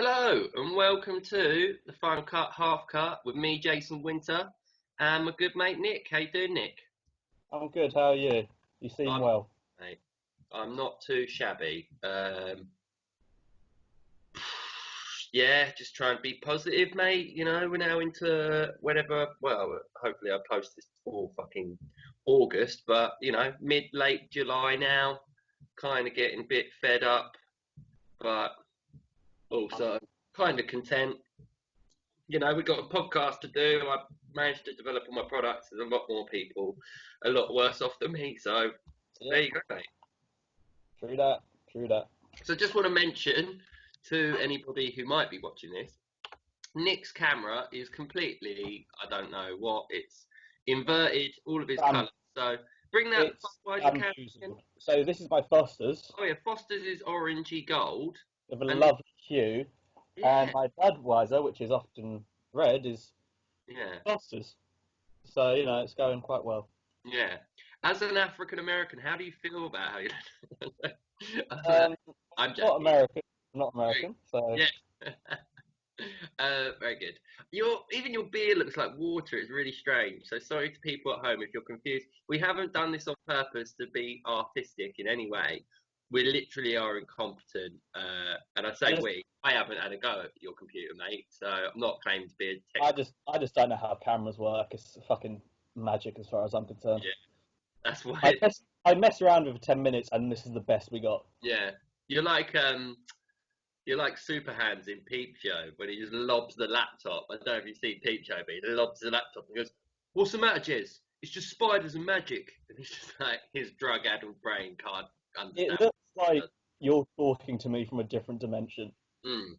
Hello and welcome to the Final Cut Half Cut with me, Jason Winter, and my good mate Nick. How you doing, Nick? I'm good. How are you? You seem I'm well. mate. I'm not too shabby. Yeah, just try and be positive, mate. You know, we're now into whenever. Well, hopefully I post this before fucking August, but you know, mid late July now. Kind of getting a bit fed up, but also kind of content. You know, we've got a podcast to do. I managed to develop all my products. There's a lot more people, a lot worse off than me. So there Yep. you go, mate. True that. True that. So just want to mention to anybody who might be watching this, Nick's camera is completely, I don't know what, it's inverted, all of his Um, colours. So bring that it's Budweiser camera in. usable. So this is my Foster's Oh yeah, Foster's is orangey gold. with a And lovely hue, and yeah, my Budweiser, which is often red, is yeah, Foster's. So it's going quite well. yeah. As an African American, how do you feel about how you Um, I'm not joking. American. Not American. So Yeah. Very good. Even your beer looks like water. It's really strange. So sorry to people at home if you're confused. We haven't done this on purpose to be artistic in any way. We literally are incompetent. And I I say just, we. I haven't had a go at your computer, mate. So I'm not claiming to be a I technical. just, I just don't know how cameras work. It's fucking magic as far as I'm concerned. Yeah, that's why. I mess around with it for 10 minutes, and this is the best we got. Yeah, you're like um, you're like Super Hands in Peep Show when he just lobs the laptop. I don't know if you see Peep Show, but he lobs the laptop and goes, "What's the matter, Jez? It's just spiders and magic." And he's just like his drug-addled brain can't It understand looks what he like does. you're talking to me from a different dimension. Mm.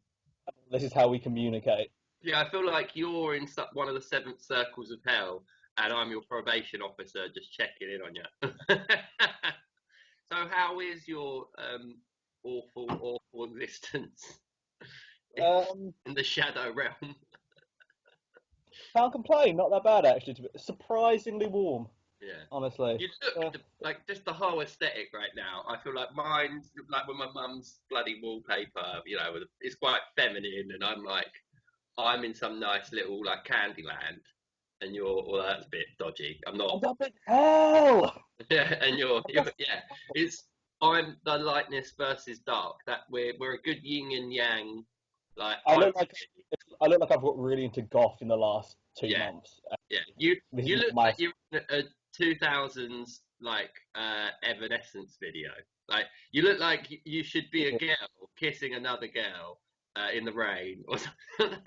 This is how we communicate. Yeah, I feel like you're in one of the seventh circles of hell, and I'm your probation officer just checking in on you. So, how is your awful existence Um, in the shadow realm? can't complain. Not that bad actually. Surprisingly warm, Yeah. honestly. You look Uh, like just the whole aesthetic right now. I feel like mine's like with my mum's bloody wallpaper. You know, it's quite feminine, and I'm in some nice little like Candyland, and well, that's a bit dodgy. I'm not. I'm up in hell. Yeah, and you're yeah. It's I'm the lightness versus dark. That we're a good yin and yang. Like I look like I look like I've got really into goth in the last two yeah, months. yeah. You This is you look my like you're in a 2000s like Evanescence video. Like you look like you should be a girl kissing another girl in the rain or something.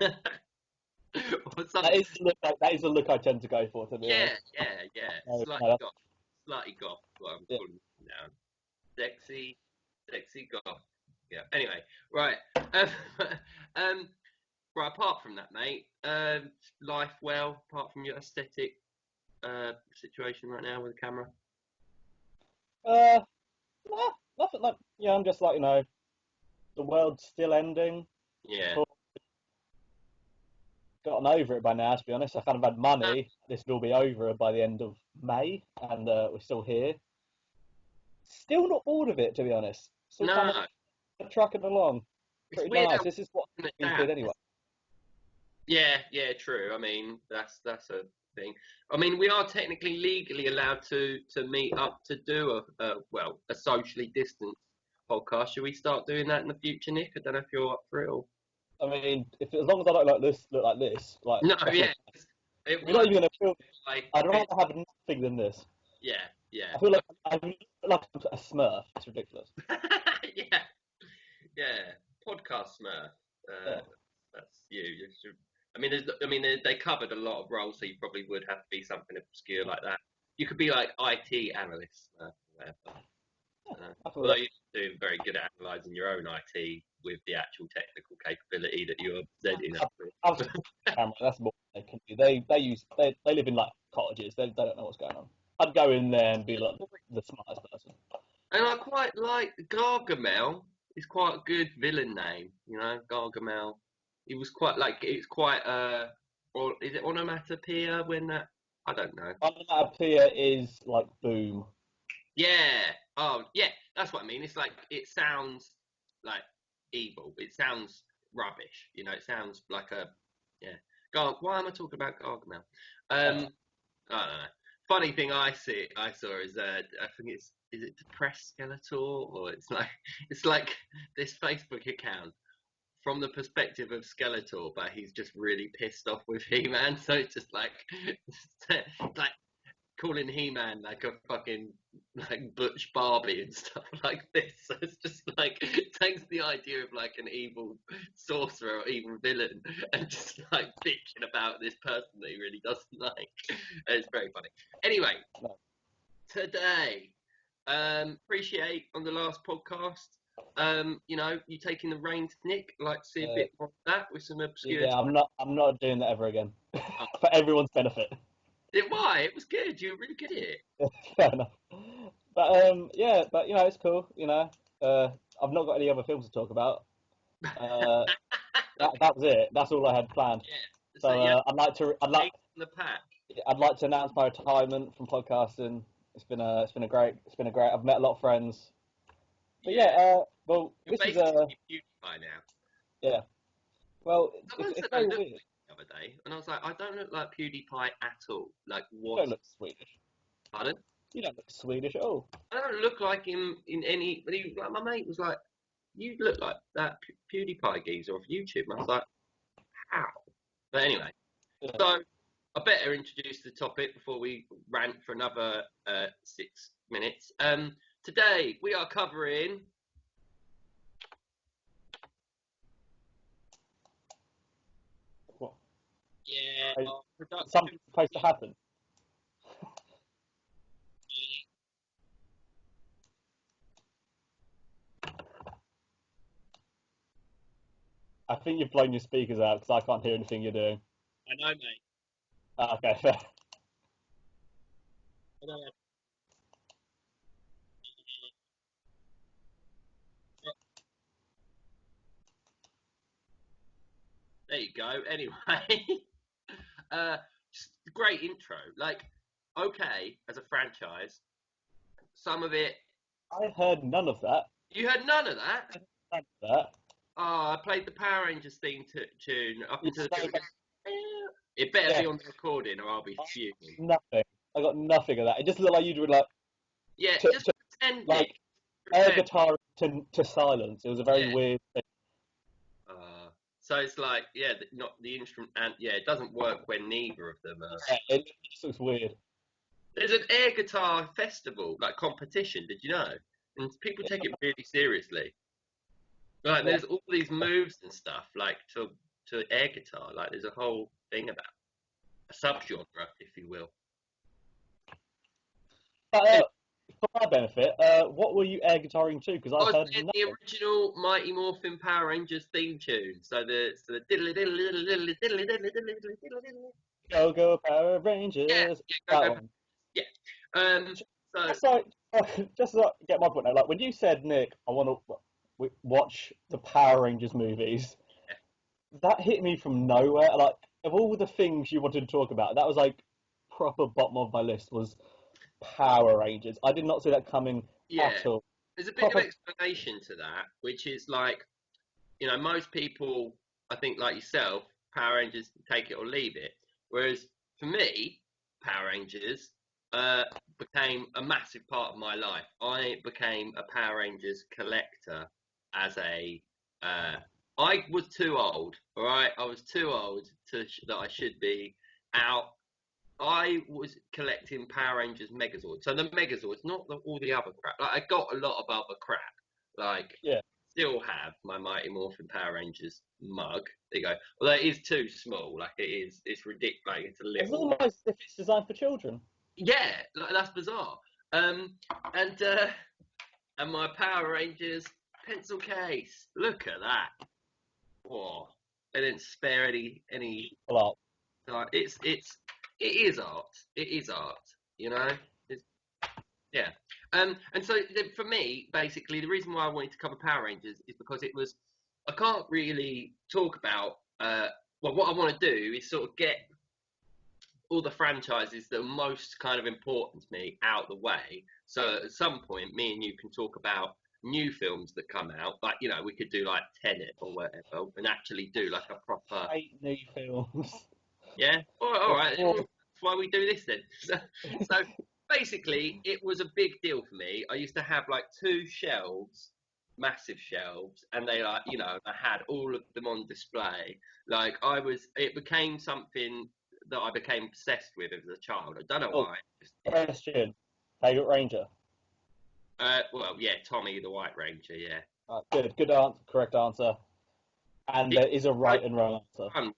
Or that something. is the look. That is the look I tend to go for, to be Yeah, honest. yeah, yeah. No, Slightly no, goth, slightly goth. What I'm yeah. calling it now. Sexy, sexy goth. Yeah. Anyway, right. Um, right. Apart from that, mate, life well. Apart from your aesthetic situation right now with the camera. Uh, nah, nothing like. Yeah, I'm just like the world's still ending. Yeah. Gotten over it by now, to be honest. I kind of had money. This will be over by the end of May, and we're still here. Still not bored of it, to be honest. Still kind No, of trucking along. it's Pretty weird nice. how This is what we can we did adapt. anyway. Yeah, yeah, true. I mean, that's a thing. I mean, we are technically legally allowed to meet up to do a socially distanced podcast. Should we start doing that in the future, Nick? I don't know if you're up for it or. I mean, if as long as I don't look like this, No, that's all. yeah, it We're not works even gonna feel. like I'd rather have nothing than this. yeah, yeah, I feel like a Smurf. It's ridiculous. yeah, yeah. Podcast Smurf. Yeah. That's you. I mean, they covered a lot of roles, so you probably would have to be something obscure like that. You could be like IT analyst, whatever. I feel Although that. you're doing very good at analysing your own IT with the actual technical capability that you're presenting us I've with. camera. That's more they can do. They live in like cottages. They don't know what's going on. I'd go in there and be like the smartest person. And I quite like Gargamel. Is quite a good villain name, you know, Gargamel. He was quite like it's quite or is it onomatopoeia when that I don't know. Onomatopoeia is like boom. Yeah. Oh, yeah. That's what I mean. It's like it sounds like evil. It sounds rubbish. You know, it sounds like a yeah. Why am I talking about Gargamel? Uh, I don't know. Funny thing I saw is I think is it Depressed Skeletor or it's like this Facebook account from the perspective of Skeletor, but he's just really pissed off with He-Man. So it's just like like calling He-Man like a fucking like Butch Barbie and stuff like this. So it's just like it takes the idea of like an evil sorcerer or evil villain and just like bitching about this person that he really doesn't like. It's very funny. Anyway, no. today, appreciate on the last podcast. You know, you taking the reins, Nick. I'd like to see a bit more of that with some obscure. Yeah, I'm not doing that ever again. For everyone's benefit. Why? It was good. You were really good at it. Fair enough. But yeah, but you know, it's cool. You know, I've not got any other films to talk about. Uh, that was it. That's all I had planned. Yeah. So Yeah, the pack. I'd like to announce my retirement from podcasting. It's been a great. I've met a lot of friends. But yeah, well, You're this is basically PewDiePie now. yeah. Well, Someone it's said I very looked weird. like the other day, and I was like, I don't look like PewDiePie at all. Like You what? don't look Swedish. Pardon? You don't look Swedish at all. I don't look like him in any. But like my mate was like, you look like that PewDiePie geezer off YouTube. And I was like, how? But anyway, Yeah. so I better introduce the topic before we rant for another 6 minutes. Today we are covering. What? Yeah, Something's supposed to happen. I think you've blown your speakers out because I can't hear anything you're doing. I know, mate. Okay, fair. I know. There you go. Anyway, just great intro. Like, okay, as a franchise, some of it I heard none of that. you had none of that. None of that. Oh, I played the Power Rangers theme tune up You until the say bit. It better Yeah. be on the recording, or I'll be fuming. Nothing. I got nothing of that. It just looked like you were like Yeah, to, just to, pretend. like Nick, air pretend. guitar to silence. It was a very Yeah. weird thing. So it's like, yeah, not the instrument, and yeah, it doesn't work when neither of them are. Yeah, it just looks weird. There's an air guitar festival, like competition. Did you know? And people take it really seriously. Like, there's all these moves and stuff, like to air guitar. Like, there's a whole thing about a subgenre, if you will. But for my benefit, what were you air guitaring to? Because I I was heard playing nothing. the original Mighty Morphin Power Rangers theme tune. So the Go Power Rangers. yeah, That go. one. Yeah. So Just like, just to get my point out, like when you said, Nick, I want to watch the Power Rangers movies, that hit me from nowhere. Like, of all the things you wanted to talk about, that was like proper bottom of my list was Power Rangers. I did not see that coming yeah, at all. there's a bit of Proper, explanation to that, which is like, you know, most people, I think, like yourself, Power Rangers take it or leave it. Whereas for me, Power Rangers became a massive part of my life. I became a Power Rangers collector as a. I was too old, all right. I was too old that I should be out. I was collecting Power Rangers Megazords. So the Megazords, not all the other crap. Like, I got a lot of other crap. Like, yeah. still have my Mighty Morphin Power Rangers mug. There you go. Although it is too small. Like, it's ridiculous. Like, it's a It's little. almost as if it's designed for children. Yeah, like, that's bizarre. And my Power Rangers pencil case. Look at that. Whoa. They didn't spare any. A lot. Like, it is art. It is art. You know. Yeah. And so for me, basically, the reason why I wanted to cover Power Rangers is because it was. I can't really talk about. Well, what I want to do is sort of get all the franchises that are most kind of important to me out the way. So at some point, me and you can talk about new films that come out, like you know, we could do like Tenet or whatever, and actually do like a proper. I hate new films. Yeah. All right. Before- That's why we do this then. So basically, it was a big deal for me. I used to have like 2 shelves, massive shelves, and they like, you know, I had all of them on display. Like it became something that I became obsessed with as a child. I don't know Oh, why. Just, question. Favorite Ranger? well, yeah, Tommy the White Ranger, yeah. Good answer. Correct answer. And It there is a was right and wrong answer. fun.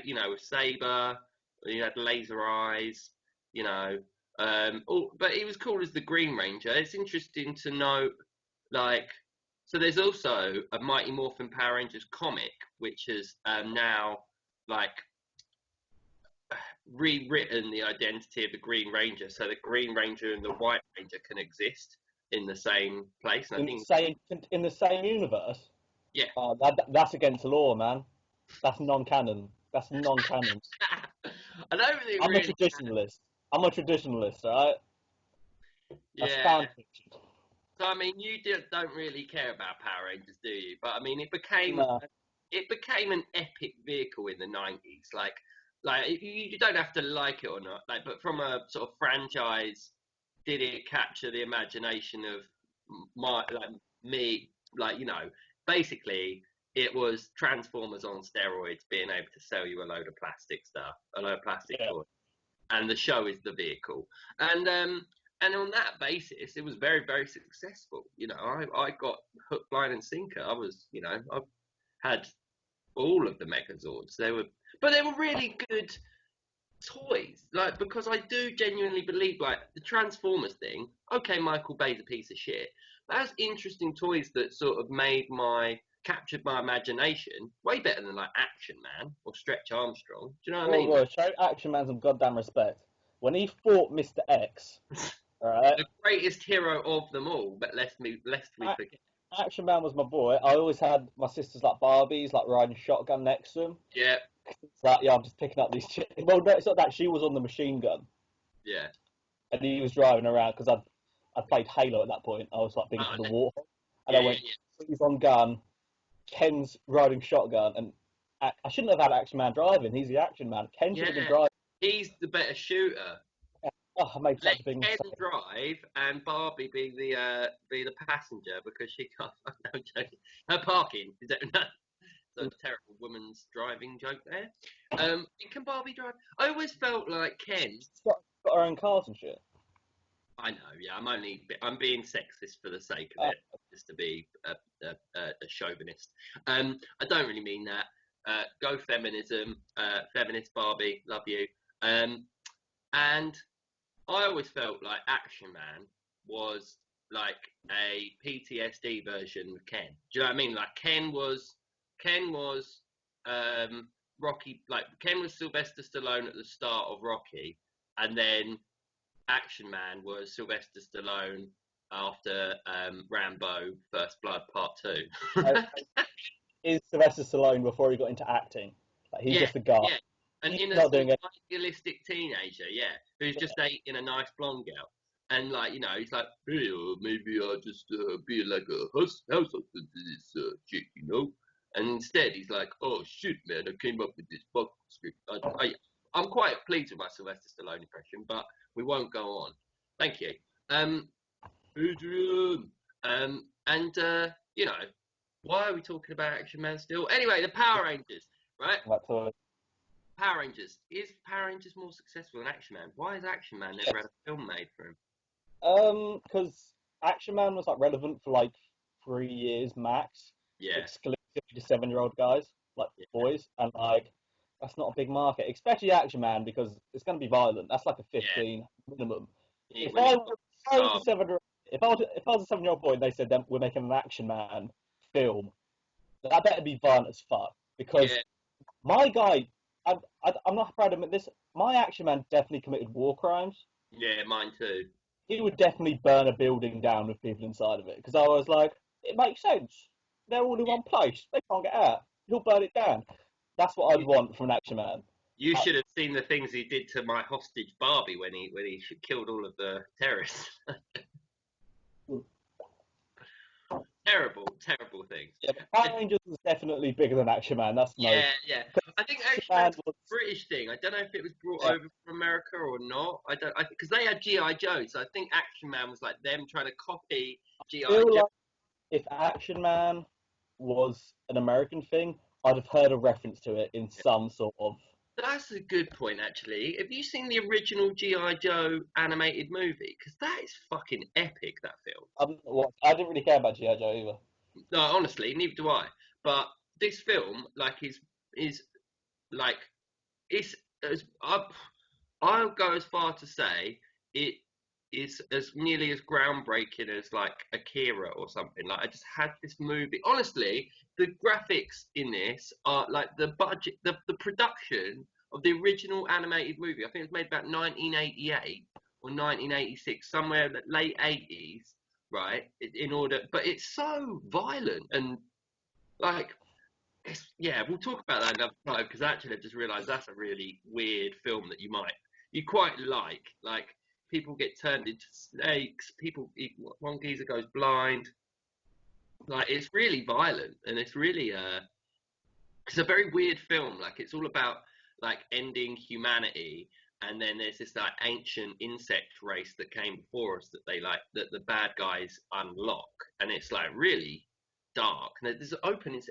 You know, with Saber, you had laser eyes, you know. But he was cool as the Green Ranger. It's interesting to note, like, so there's also a Mighty Morphin Power Rangers comic, which has now like rewritten the identity of the Green Ranger, so the Green Ranger and the White Ranger can exist in the same place. And I think, In the same universe? yeah, That's against the law, man. That's non-canon. That's non-canon. I don't think I'm a really, traditionalist. I'm a traditionalist, alright? That's yeah. fan fiction. So I mean, don't really care about Power Rangers, do you? But I mean, Nah. it became an epic vehicle in the 90s. Like you don't have to like it or not. Like, but from a sort of franchise, did it capture the imagination of me? Like, you know, basically. It was Transformers on steroids being able to sell you a load of plastic stuff, a load of plastic Yeah. toys, and the show is the vehicle. And on that basis, it was very, very successful. You know, I got hook, line, and sinker. You know, I had all of the Megazords. But they were really good toys. Like, because I do genuinely believe, like, the Transformers thing. Okay, Michael Bay's a piece of shit. But that's interesting toys that sort of captured my imagination way better than like Action Man or Stretch Armstrong. Do you know what I mean? Well, show Action Man some goddamn respect. When he fought Mr. X, alright? The greatest hero of them all, but lest we forget. Action Man was my boy. I always had my sisters like Barbies, like riding shotgun next to him. Yeah, It's like, yeah, I'm just picking up these chicks. Well, no, it's not that. She was on the machine gun, yeah. and he was driving around because I'd played Halo at that point. I was like big Oh, into the no. war. And Yeah, I went, yeah, he's on gun, Ken's riding shotgun, and I shouldn't have had Action Man driving. He's the Action Man. Ken should have been yeah. driving. He's the better shooter. Oh, I made Let such a big Ken mistake. drive and Barbie be the passenger because she can't. No, I'm joking. Her parking is that no, it's a terrible woman's driving joke there. Can Barbie drive? I always felt like Ken. She's got her own cars and shit. I know, yeah. I'm being sexist for the sake of it, just to be a chauvinist. I don't really mean that. Go feminism, feminist Barbie, love you. And I always felt like Action Man was like a PTSD version of Ken. Do you know what I mean? Like Ken was Rocky. Like Ken was Sylvester Stallone at the start of Rocky, and then Action Man was Sylvester Stallone after Rambo: First Blood Part 2. Is Sylvester Stallone before he got into acting? Like, he's Yeah, just a guy. yeah. An He's innocent, not doing it. idealistic teenager, yeah, who's just dating a nice blonde girl. And, like, you know, he's like, hey, maybe I'll just be like a house husband to this chick, you know? And instead, he's like, oh, shit, man, I came up with this fucking script. I'm quite pleased with my Sylvester Stallone impression, but we won't go on. Thank you. Adrian. You know, why are we talking about Action Man still? Anyway, the Power Rangers, right? Power Rangers. Is Power Rangers more successful than Action Man? Why has Action Man never had a film made for him? Because Action Man was like relevant for like 3 years max, Yeah. exclusively to 7-year-old guys, like boys, and like that's not a big market, especially Action Man because it's going to be violent. That's like a 15 minimum. If I was a 7-year-old, if I was a 7-year-old boy and they said that we're making an Action Man film, that better be violent as fuck because my guy. I'm not proud to admit this. My Action Man definitely committed war crimes. Yeah, mine too. He would definitely burn a building down with people inside of it because I was like, it makes sense. They're all in one place. They can't get out. He'll burn it down. That's what I'd want from an Action Man. You should have seen the things he did to my hostage Barbie when he killed all of the terrorists. terrible, terrible things. Yeah, but Power Rangers was definitely bigger than Action Man. That's no. Yeah. Because I think Action Action Man Man's a was, British thing. I don't know if it was brought yeah, over from America or not. I don't, because they had GI Joe, so I think Action Man was like them trying to copy GI feel Joe. like if Action Man was an American thing, I'd have heard a reference to it in some sort of. That's a good point, actually. Have you seen the original GI Joe animated movie? Because that is fucking epic. That film. I didn't really care about G.I. Joe either. No, honestly, neither do I. But this film, like, is like it's as I'll go as far to say it is as nearly as groundbreaking as like Akira or something. Like I just had this movie. Honestly, the graphics in this are like the budget, the production of the original animated movie. I think it was made about 1988 or 1986, somewhere in the late 80s, right? In order, but it's so violent and like yeah, we'll talk about that another time because actually I've just realised that's a really weird film that you quite like. Like people get turned into snakes. One geezer goes blind. Like it's really violent and it's really it's a very weird film. Like it's all about like ending humanity, and then there's this like ancient insect race that came before us that they like that the bad guys unlock, and it's like really dark. And there's an opening.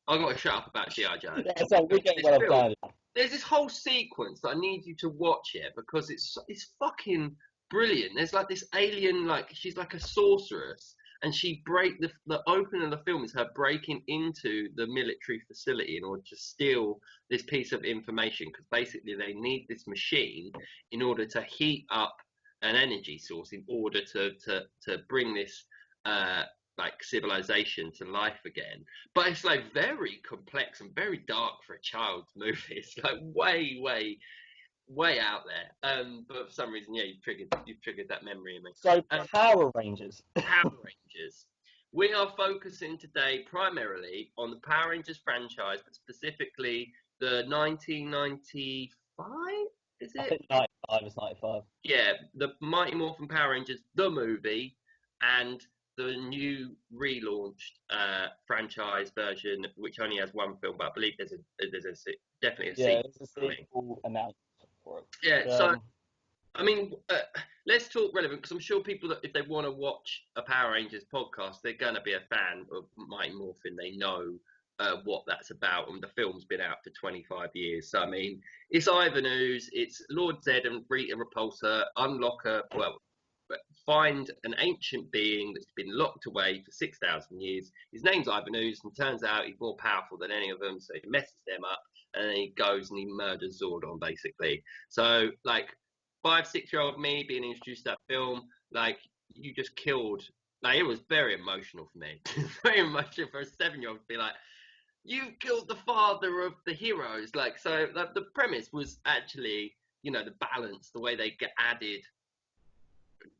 I got to shut up about GI Joe. Yeah, so we get This well film, done. there's this whole sequence that I need you to watch it because it's fucking brilliant. There's like this alien, like she's like a sorceress, and she the opening of the film is her breaking into the military facility in order to steal this piece of information because basically they need this machine in order to heat up an energy source in order to bring this like civilization to life again. But it's like very complex and very dark for a child's movie. It's like way out there. But for some reason, yeah, you've triggered that memory in me. So Power Rangers. Power Rangers. We are focusing today primarily on the Power Rangers franchise, but specifically the 1995. Is I it? think 95 is 95. Yeah, the Mighty Morphin Power Rangers, the movie, and the new relaunched franchise version, which only has one film, but I believe there's definitely a Yeah, sequel it's a coming. sequel announced for it. Yeah, so I mean, let's talk relevant because I'm sure people that if they want to watch a Power Rangers podcast, they're going to be a fan of Mighty Morphin. They know what that's about, and the film's been out for 25 years. So I mean, it's Ivan Ooze, it's Lord Zed and Rita Repulsa unlock find an ancient being that's been locked away for 6,000 years. His name's Ivan Ooze, and turns out he's more powerful than any of them, so he messes them up, and then he goes and he murders Zordon, basically. So, like, 5, 6 year old me being introduced to that film, like, you just killed. Like, it was very emotional for me. Very emotional for a 7 year old to be like, you killed the father of the heroes. Like, so the premise was actually, the balance, the way they get added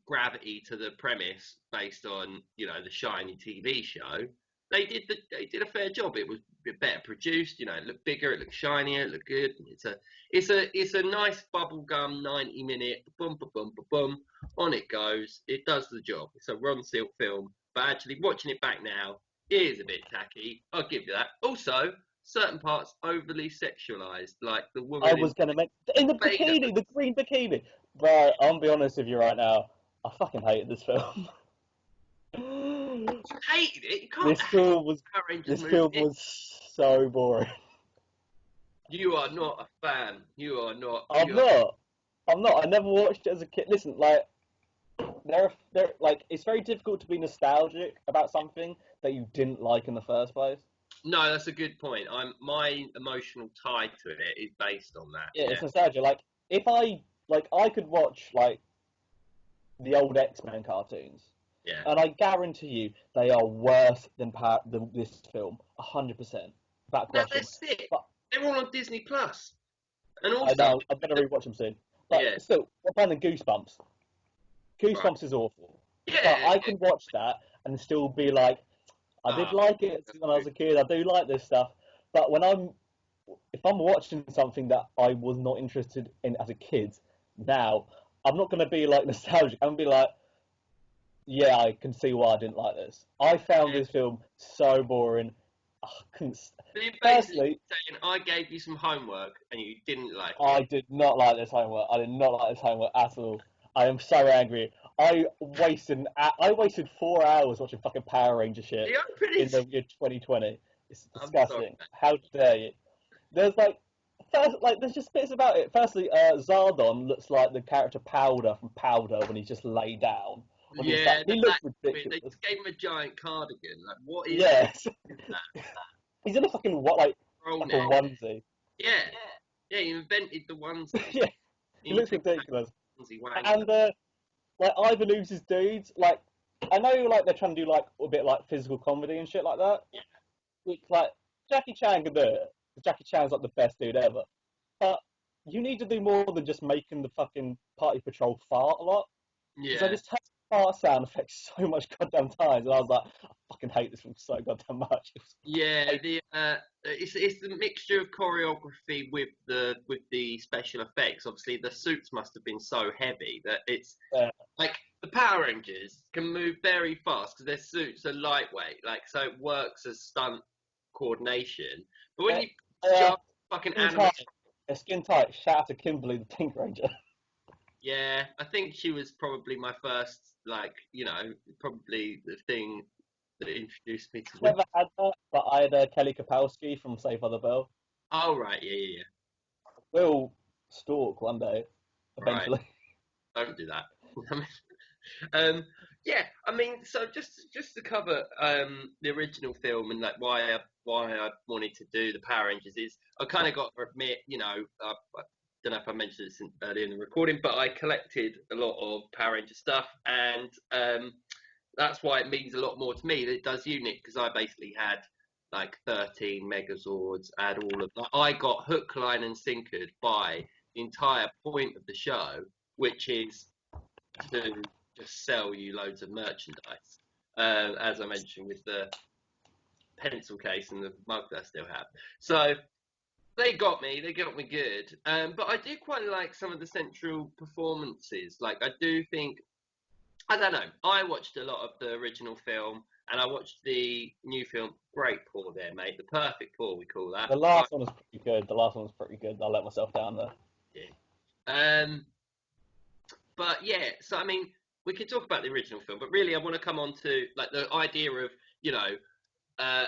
gravity to the premise based on the shiny TV show. They did a fair job. It was better produced. It looked bigger. It looked shinier. It looked good. It's a nice bubblegum 90-minute boom boom boom boom boom. On it goes. It does the job. It's a Ron Silk film, but actually watching it back now, it is a bit tacky. I'll give you that. Also, certain parts overly sexualized, like the woman. I was going to make in the bikini, the green bikini. But I'll be honest with you right now. I fucking hated this film. You hated it. You can't. This film was so boring. You are not a fan. You are not. I'm not. I never watched it as a kid. Listen, like it's very difficult to be nostalgic about something that you didn't like in the first place. No, that's a good point. My emotional tie to it is based on that. Yeah, it's nostalgia. Like if I could watch like the old X-Men cartoons. Yeah. And I guarantee you, they are worse than this film, 100%. No, they're sick. But they're all on Disney Plus. And also, I know, I'm going to rewatch them soon. But still, what kind of Goosebumps? Goosebumps is awful. Yeah. But I can watch that and still be like, I did like it when I was a kid. I do like this stuff. But if I'm watching something that I was not interested in as a kid, now I'm not going to be like nostalgic. I'm going to be like, yeah, I can see why I didn't like this. I found Yeah. this film so boring. I couldn't. So you're basically Firstly, saying I gave you some homework and you didn't like it. I did not like this homework. I did not like this homework at all. I am so angry. I wasted 4 hours watching fucking Power Ranger shit Yeah, I'm pretty. in the year 2020. It's I'm sorry. disgusting. How dare you? There's like first, like there's just bits about it. Firstly, Zardon looks like the character Powder from Powder when he's just laid down. When he's Yeah, that, he the looks black. They ridiculous. just gave him a giant cardigan. Like, what is Yes, that? he's in a fucking what Roll like a neck. onesie. Yeah, yeah. He invented the onesie. Yeah, he He looks invented ridiculous. the onesie wanker. And like either loses dudes. Like I know like they're trying to do like a bit like physical comedy and shit like that. Yeah, Which like Jackie Chan can do it. Jackie Chan's like the best dude ever. But you need to do more than just making the fucking party patrol fart a lot. Because I yeah. just heard fart sound effects so much goddamn times, and I was like, I fucking hate this film so goddamn much. It was Yeah, like, it's the mixture of choreography with the special effects. Obviously, the suits must have been so heavy that it's uh, like the Power Rangers can move very fast because their suits are lightweight. Like so, it works as stunt coordination. But when uh, you uh, jump fucking skin animate, tight. Skin tight. Shout out to Kimberly the Pink Ranger. yeah, I think she was probably my first, like probably the thing that introduced me to women. Never had that, but I had Kelly Kapowski from Saved by the Bell. Oh right, yeah, yeah, We'll stalk one day, yeah. Right. eventually. Don't do that. um, yeah, I mean, so just to cover the original film and like why I wanted to do the Power Rangers is I kind of got to admit, I don't know if I mentioned this earlier in the recording, but I collected a lot of Power Ranger stuff, and that's why it means a lot more to me than it does you, Nick, because I basically had like 13 Megazords, had all of like, I got hook, line, and sinkered by the entire point of the show, which is to just sell you loads of merchandise. As I mentioned with the pencil case and the mug that I still have. So they got me good. But I do quite like some of the central performances. Like I do think, I don't know, I watched a lot of the original film and I watched the new film. Great pour there, mate. The perfect pour, we call that. The Right, last one was pretty good. The last one was pretty good. I let myself down there. yeah. But yeah, so I mean, we could talk about the original film, but really, I want to come on to like the idea of you know, uh,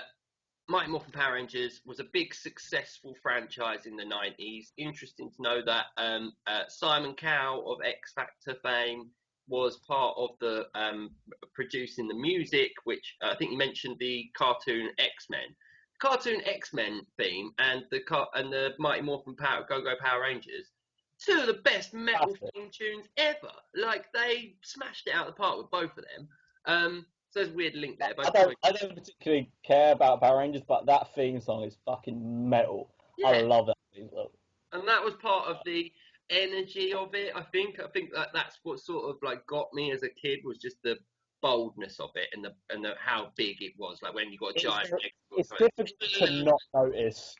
Mighty Morphin Power Rangers was a big successful franchise in the 90s. Interesting to know that Simon Cowell of X Factor fame was part of the producing the music, which I think you mentioned the cartoon X Men. Cartoon X Men theme and the Mighty Morphin Go Go Power Rangers, two of the best metal Classic. theme tunes ever. Like they smashed it out of the park with both of them. So there's a weird link there, I both don't, boys. I don't particularly care about Power Rangers, but that theme song is fucking metal. I Yeah, love that theme song. and that was part of the energy of it. I think that that's what sort of like got me as a kid was just the boldness of it and the how big it was. Like when you got a It's giant it's Megazord. difficult to not notice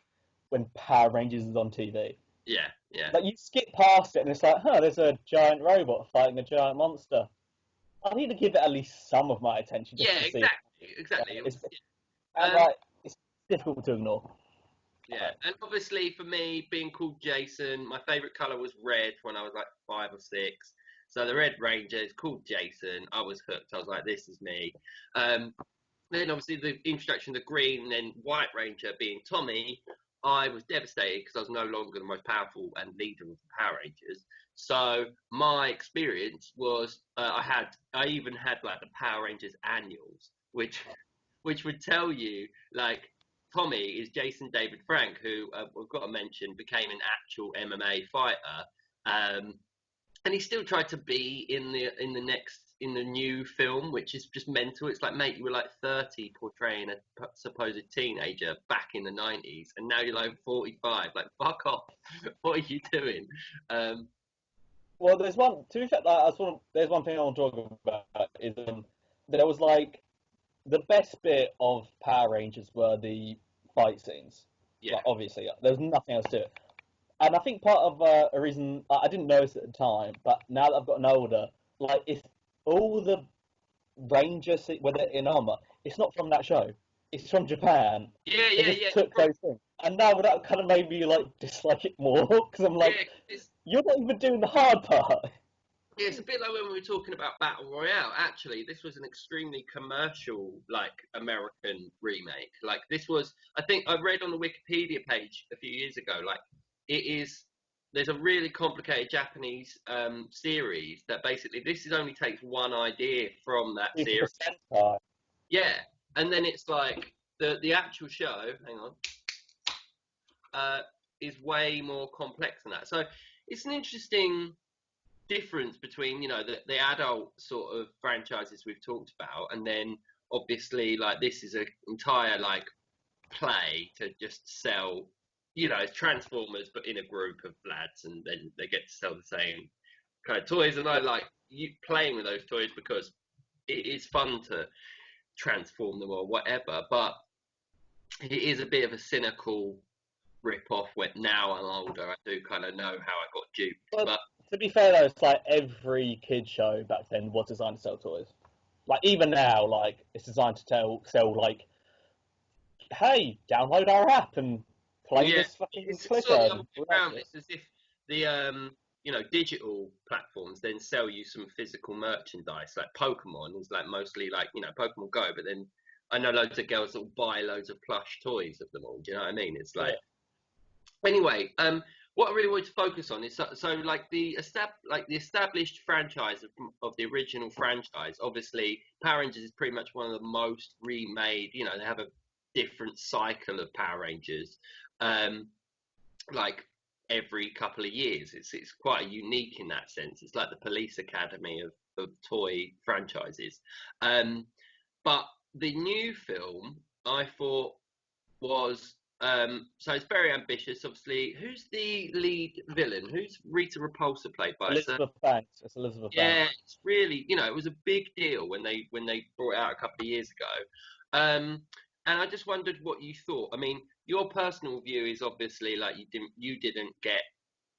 when Power Rangers is on TV. Yeah, yeah, Like you skip past it and it's like, huh, there's a giant robot fighting a giant monster. I need to give it at least some of my attention just yeah. to see it. Exactly. It was, And um, like it's difficult to ignore. yeah, and obviously for me, being called Jason, my favorite color was red when I was like 5 or 6. So the Red Ranger is called Jason. I was hooked. I was like, this is me. Um, then obviously the introduction of the Green and then White Ranger being Tommy, I was devastated because I was no longer the most powerful and leader of the Power Rangers. So my experience was I even had like the Power Rangers annuals, which would tell you like Tommy is Jason David Frank, who we've got to mention became an actual MMA fighter, um, and he still tried to be in the new film, which is just mental. It's like, mate, you were like 30 portraying a supposed teenager back in the 90s, and now you're like 45. Like, fuck off! What are you doing? Um, Well, there's one. To be fair, like, there's one thing I want to talk about is there was like the best bit of Power Rangers were the fight scenes. yeah, Like obviously, there's nothing else to it. And I think part of a reason I didn't notice at the time, but now that I've gotten older, like it's all the Ranger where they're in armor. It's not from that show. It's from Japan. Yeah, They yeah, just yeah. took those things, and now that kind of made me like dislike it more because I'm like, Yeah, you're not even doing the hard part. it's a bit like when we were talking about Battle Royale. Actually, this was an extremely commercial, like American remake. Like this was, I think I read on the Wikipedia page a few years ago. Like it is, there's a really complicated Japanese series that basically this is only takes one idea from that For the series. Sentai. Yeah, and then it's like the actual show. Hang on. Uh, is way more complex than that. So it's an interesting difference between the adult sort of franchises we've talked about, and then obviously like this is an entire like play to just sell. It's Transformers, but in a group of lads, and then they get to sell the same kind of toys. And I like you playing with those toys because it is fun to transform them or whatever. But it is a bit of a cynical rip off when now I'm older. I do kind of know how I got duped. But But to be fair though, it's like every kid show back then was designed to sell toys. Like even now, like it's designed to sell like, hey, download our app and play yeah, this fucking it's sort of clicker. the other And way around. It's as if the digital platforms then sell you some physical merchandise. Like Pokemon is like mostly like Pokemon Go, but then I know loads of girls that will buy loads of plush toys of them all. Do you know what I mean? It's like yeah, anyway. What I really wanted to focus on is so like the established franchise of the original franchise. Obviously, Power Rangers is pretty much one of the most remade. They have a different cycle of Power Rangers, um, like every couple of years. It's quite unique in that sense. It's like the police academy of toy franchises. Um, but the new film I thought was so it's very ambitious. Obviously, who's the lead villain? Who's Rita Repulsa played by? So Elizabeth Banks. It's Elizabeth yeah, Banks. it's really it was a big deal when they brought it out a couple of years ago. And I just wondered what you thought. I mean, your personal view is obviously like you didn't get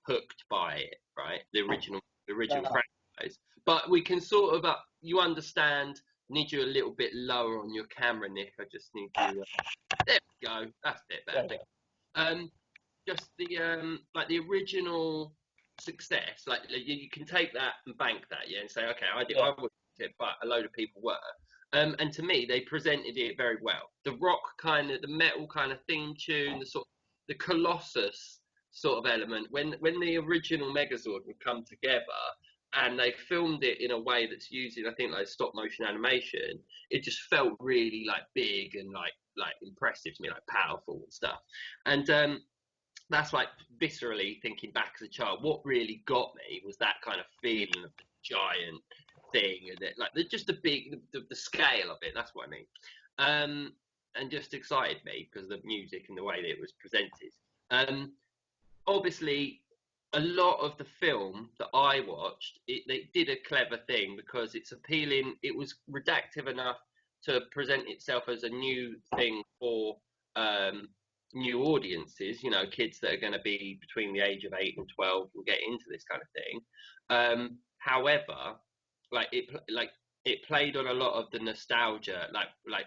hooked by it, right? The original Uh, franchise. But we can sort of you understand. Need you a little bit lower on your camera, Nick. I just need you. There we go. That's a bit yeah, better. yeah. Um, just the like the original success. Like you can take that and bank that, yeah, and say, okay, I wasn't it, but a load of people were. And to me, they presented it very well. The rock kind of, the metal kind of theme tune, the Colossus sort of element. When the original Megazord would come together, and they filmed it in a way that's using, I think, like stop motion animation. It just felt really like big and like impressive to me, like powerful and stuff. And that's like viscerally thinking back as a child. What really got me was that kind of feeling of the giant thing, and just the scale of it. That's what I mean. And just excited me because of the music and the way that it was presented. Um, Obviously, a lot of the film that I watched, they did a clever thing because it's appealing. It was redactive enough to present itself as a new thing for um, new audiences. Kids that are going to be between the age of 8 and 12 will get into this kind of thing. However, it played on a lot of the nostalgia. Like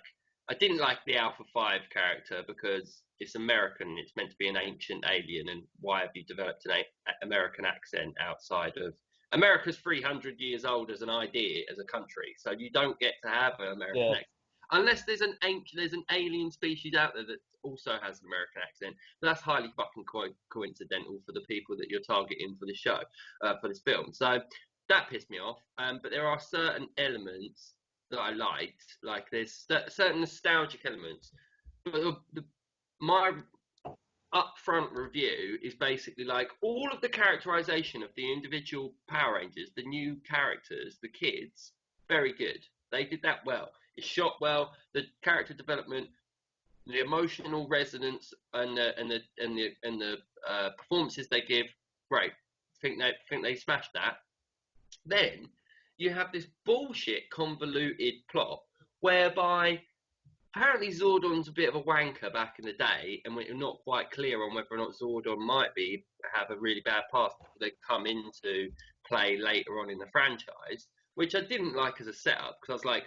I didn't like the Alpha 5 character because it's American. It's meant to be an ancient alien, and why have you developed an American accent outside of America's 300 years old as an idea as a country? So you don't get to have an American Yeah. accent unless there's an alien species out there that also has an American accent. But that's highly fucking coincidental for the people that you're targeting for the show, for this film. So that pissed me off. But there are certain elements that I liked. Like there's certain nostalgic elements. But my upfront review is basically like all of the characterization of the individual Power Rangers, the new characters, the kids, very good. They did that well. It shot well. The character development, the emotional resonance, and the performances they give, great. Think they smashed that. Then you have this bullshit convoluted plot whereby apparently Zordon's a bit of a wanker back in the day, and we're not quite clear on whether or not Zordon might have a really bad past. They come into play later on in the franchise, which I didn't like as a setup because I was like,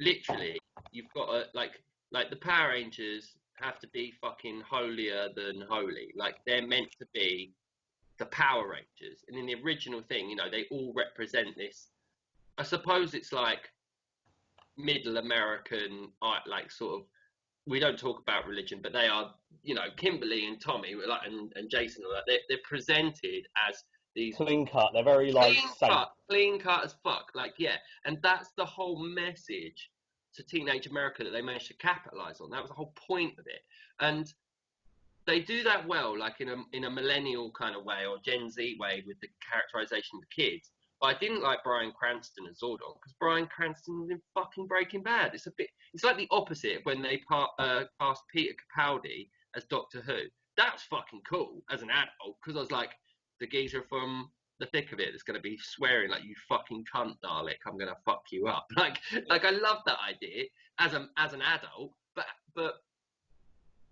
literally, you've got to like the Power Rangers have to be fucking holier than holy. Like they're meant to be the Power Rangers, and in the original thing, they all represent this. I suppose it's like middle American, like sort of. We don't talk about religion, but they are, Kimberly and Tommy, like, and Jason, all that. They're presented as these Clean cut. They're very like safe. clean cut as fuck. Like, yeah, and that's the whole message to teenage America that they managed to capitalize on. That was the whole point of it, and they do that well, like in a millennial kind of way or Gen Z way with the characterization of the kids. But I didn't like Bryan Cranston as Zordon because Bryan Cranston was in fucking Breaking Bad. It's like the opposite when they cast Peter Capaldi as Doctor Who. That's fucking cool as an adult because I was like, the geezer from the thick of it that's going to be swearing like you fucking cunt, Dalek. I'm going to fuck you up. Like I love that idea as an adult, but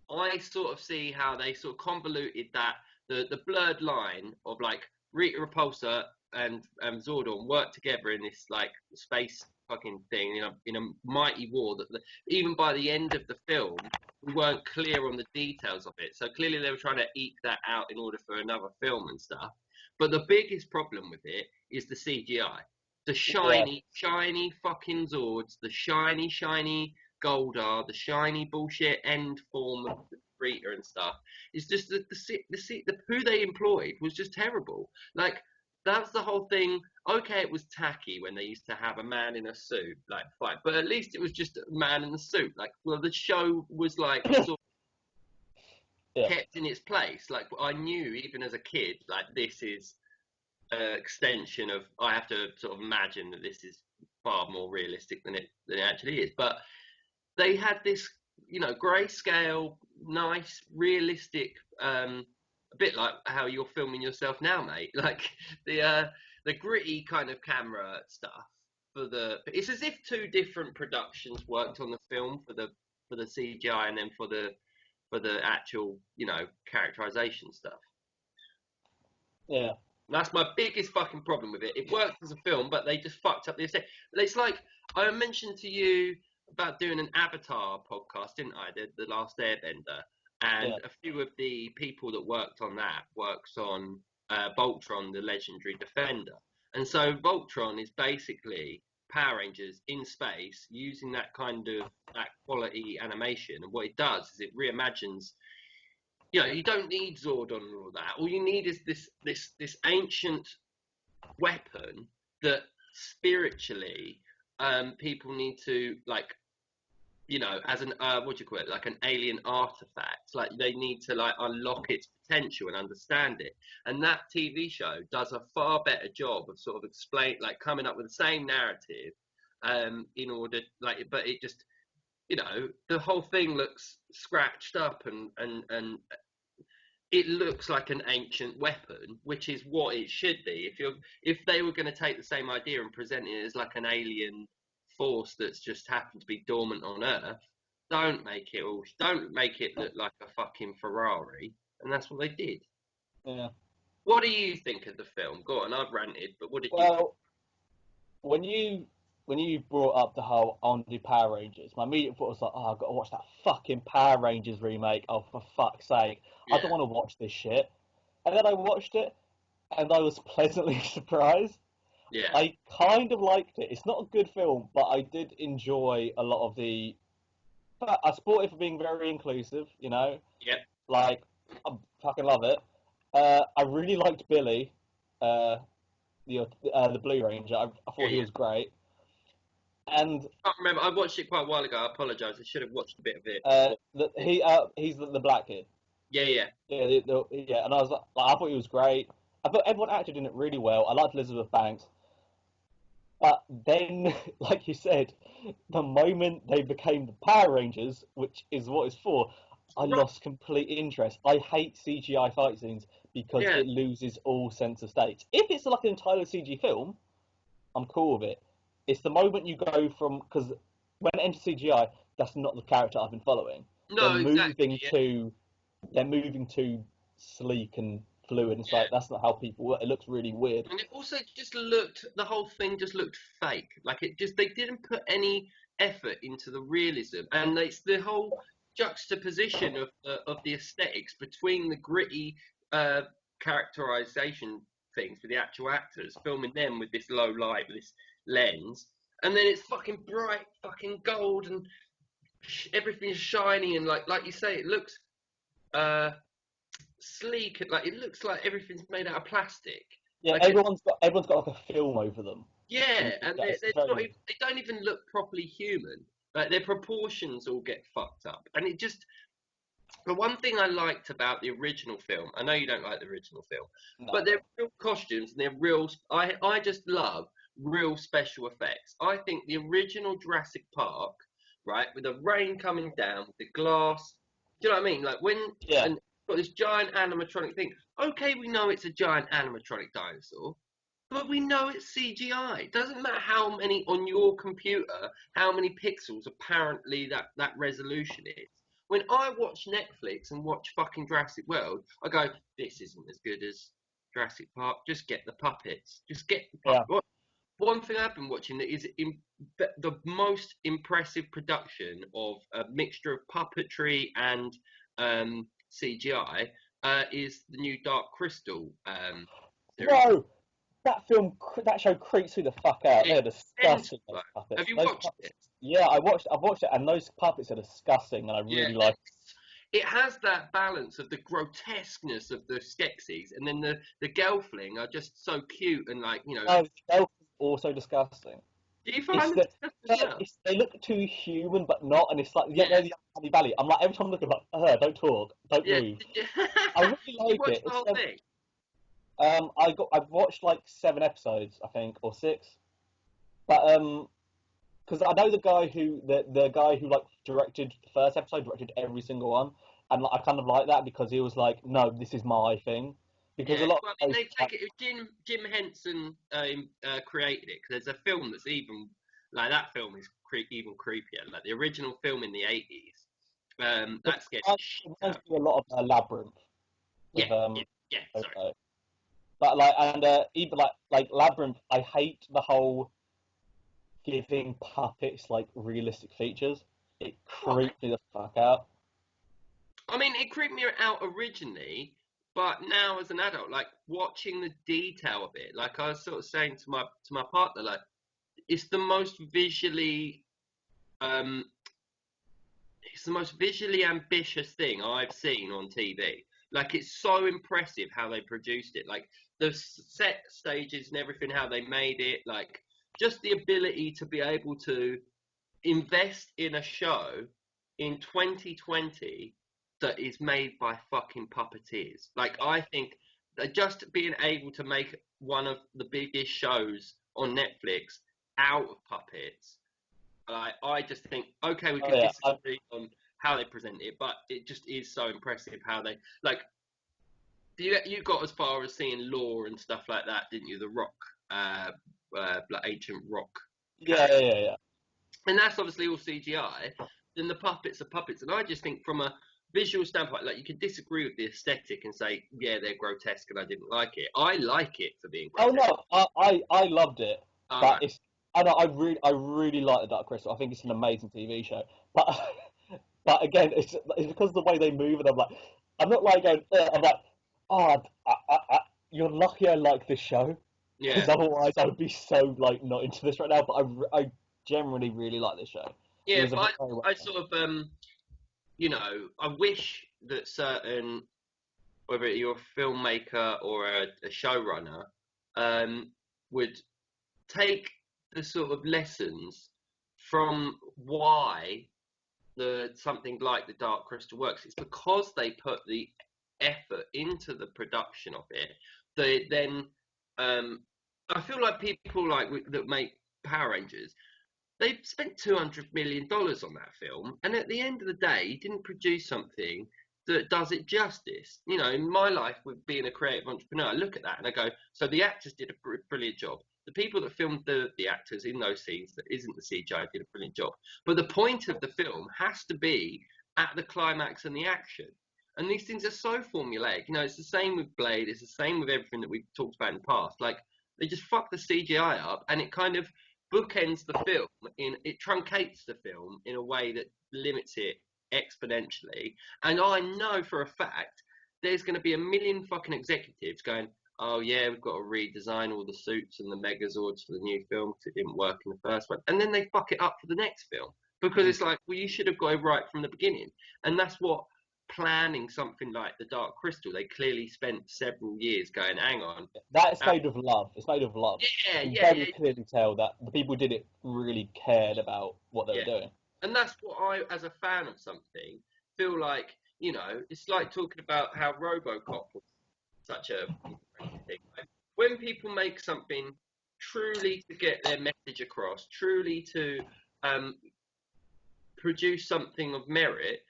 I sort of see how they sort of convoluted that the blurred line of like Rita Repulsa and Zordon work together in this like space fucking thing in a mighty war that even by the end of the film we weren't clear on the details of it. So clearly they were trying to eke that out in order for another film and stuff. But the biggest problem with it is the CGI. The shiny, shiny fucking Zords, the shiny, shiny Goldar, the shiny bullshit end form of Rita and stuff. It's just the who they employed was just terrible. Like that's the whole thing. Okay, it was tacky when they used to have a man in a suit like fight, but at least it was just a man in a suit. Like, well, the show was like sort of kept in its place. Like I knew even as a kid, like this is an extension of. I have to sort of imagine that this is far more realistic than it actually is, but they had this, grayscale, nice, realistic, a bit like how you're filming yourself now, mate. Like the gritty kind of camera stuff It's as if two different productions worked on the film for the CGI and then for the actual, characterization stuff. Yeah. That's my biggest fucking problem with it. It worked as a film, but they just fucked up the aesthetic. It's like I mentioned to you about doing an Avatar podcast, didn't I? The Last Airbender, and a few of the people that worked on that works on Voltron, the legendary Defender, and so Voltron is basically Power Rangers in space using that kind of that quality animation, and what it does is it reimagines. You don't need Zordon and all that. All you need is this ancient weapon that spiritually people need to like as an what do you call it, like an alien artifact, like they need to like unlock its potential and understand it, and that TV show does a far better job of sort of explain like coming up with the same narrative in order like but it just the whole thing looks scratched up and it looks like an ancient weapon, which is what it should be. If they were going to take the same idea and present it as like an alien force that's just happened to be dormant on Earth, don't make it look like a fucking Ferrari, and that's what they did. Yeah. What do you think of the film? Go on, I've ranted, but what did you? Well, when you brought up the whole on the Power Rangers, my immediate thought was like, oh, I've got to watch that fucking Power Rangers remake. Oh, for fuck's sake. Yeah. I don't want to watch this shit. And then I watched it, and I was pleasantly surprised. Yeah. I kind of liked it. It's not a good film, but I did enjoy a lot of the... I support it for being very inclusive, Yeah. Like, I fucking love it. I really liked Billy, the Blue Ranger. I thought he was great. And I can't remember. I watched it quite a while ago. I apologise. I should have watched a bit of it. He's the black kid. Yeah. Yeah. And I was like, I thought he was great. I thought everyone acted in it really well. I liked Elizabeth Banks. But then, like you said, the moment they became the Power Rangers, which is what it's for, I lost complete interest. I hate CGI fight scenes because it loses all sense of stakes. If it's like an entirely CG film, I'm cool with it. It's the moment you go from, because when it enters CGI, that's not the character I've been following. No, they're moving to sleek and fluid. It's Yeah. like that's not how people work. It looks really weird. And it also just looked, the whole thing just looked fake. Like it just, they didn't put any effort into the realism, and it's the whole juxtaposition of the aesthetics between the gritty uh, characterization things for the actual actors, filming them with this low light, with this lens, and then it's fucking bright, fucking gold, and everything's shiny, and like you say, it looks uh, sleek, and like it looks like everything's made out of plastic. Yeah, Like it, everyone's got like a film over them. yeah, and That's they're not very even, they don't even look properly human. Like their proportions all get fucked up, and it just. The one thing I liked about the original film, I know you don't like the original film, but no. they're real costumes and they're real. I just love real special effects. I think the original Jurassic Park, right, with the rain coming down, with the glass. Do you know what I mean? Like when Yeah, and got this giant animatronic thing. Okay, we know it's a giant animatronic dinosaur, but we know it's CGI. It doesn't matter how many on your computer, how many pixels apparently that resolution is. When I watch Netflix and watch fucking Jurassic World, I go, this isn't as good as Jurassic Park. Just get the puppets. Just get the yeah. puppets. One thing I've been watching that is the most impressive production of a mixture of puppetry and CGI is the new Dark Crystal series. No, that show creeps me the fuck out. They're It's mental, disgusting. Those though. puppets. Have you Those watched puppets. it? Yeah, I've watched it, and those puppets are disgusting, and I Yeah, really like. it has that balance of the grotesqueness of the Skeksis, and then the Gelfling are just so cute and like No, they're also disgusting. Do you It's find them the disgusting as well? they look too human, but not, and it's like yeah, Yeah, they're the uncanny valley. I'm like every time I look, I'm like, don't talk, don't yeah. move. Did I really you like watch it. the It's whole thing? I've watched like 7 episodes, I think, or six, but because I know the guy who like directed the first episode, directed every single one, and like, I kind of like that because he was like, no, this is my thing, because a Yeah. lot Well, I of mean, those they take it. Jim Henson created it because there's a film that's even like that film is even creepier. Like the original film in the 80s. it That scared the shit reminds out of me. me a lot of Labyrinth Yeah, with yeah, yeah. Sorry. Toto. But like, and even like Labyrinth, I hate the whole giving puppets like realistic features. It Why? creeps me the fuck out. I mean, it creeped me out originally, but now as an adult, like watching the detail of it, like I was sort of saying to my partner, like it's the most visually um it's the most visually ambitious thing I've seen on TV. Like it's so impressive how they produced it, like the set stages and everything, how they made it, like just the ability to be able to invest in a show in 2020 that is made by fucking puppeteers. Like I think that just being able to make one of the biggest shows on Netflix out of puppets, I just think okay, we Oh can yeah, disagree on how they present it, but it just is so impressive how they like. You got as far as seeing lore and stuff like that, didn't you? The rock, like ancient rock yeah, character, yeah. and that's obviously all CGI. Then the puppets are puppets, and I just think from a visual standpoint, like you can disagree with the aesthetic and say, yeah, they're grotesque, and I didn't like it. I like it for being Oh grotesque. no, I loved it, All but right, it's I know I really like the Dark Crystal. I think it's an amazing TV show, but but again, it's because of the way they move, and I'm not like going, I'm like, oh, you're lucky I like this show, yeah, because otherwise I would be so like not into this right now. But I generally really like this show. It yeah, was a but very well I done. sort of I wish that certain, whether you're a filmmaker or a showrunner, um, would take the sort of lessons from why the something like the Dark Crystal works. It's because they put the effort into the production of it. They then, um, I feel like people like that make Power Rangers. They spent $200 million on that film, and at the end of the day, he didn't produce something that does it justice. You know, in my life with being a creative entrepreneur, I look at that and I go, so the actors did a brilliant job. The people that filmed the actors in those scenes that isn't the CGI did a brilliant job. But the point of the film has to be at the climax and the action. And these things are so formulaic. You know, it's the same with Blade. It's the same with everything that we've talked about in the past. Like they just fuck the CGI up, and it kind of bookends the film. It truncates the film in a way that limits it exponentially. And I know for a fact there's going to be a million fucking executives going, "Oh yeah, we've got to redesign all the suits and the Megazords for the new film because it didn't work in the first one," and then they fuck it up for the next film because it's like, well, you should have got it right from the beginning, and that's what planning something like the Dark Crystal. They clearly spent several years going, "Hang on, That is made of love. It's made of love. yeah, You can yeah, very yeah." clearly tell that the people who did it really cared about what they were Yeah. doing. And that's what I, as a fan of something, feel like, it's like talking about how Robocop was such a thing. Like, when people make something truly to get their message across, truly to um, produce something of merit,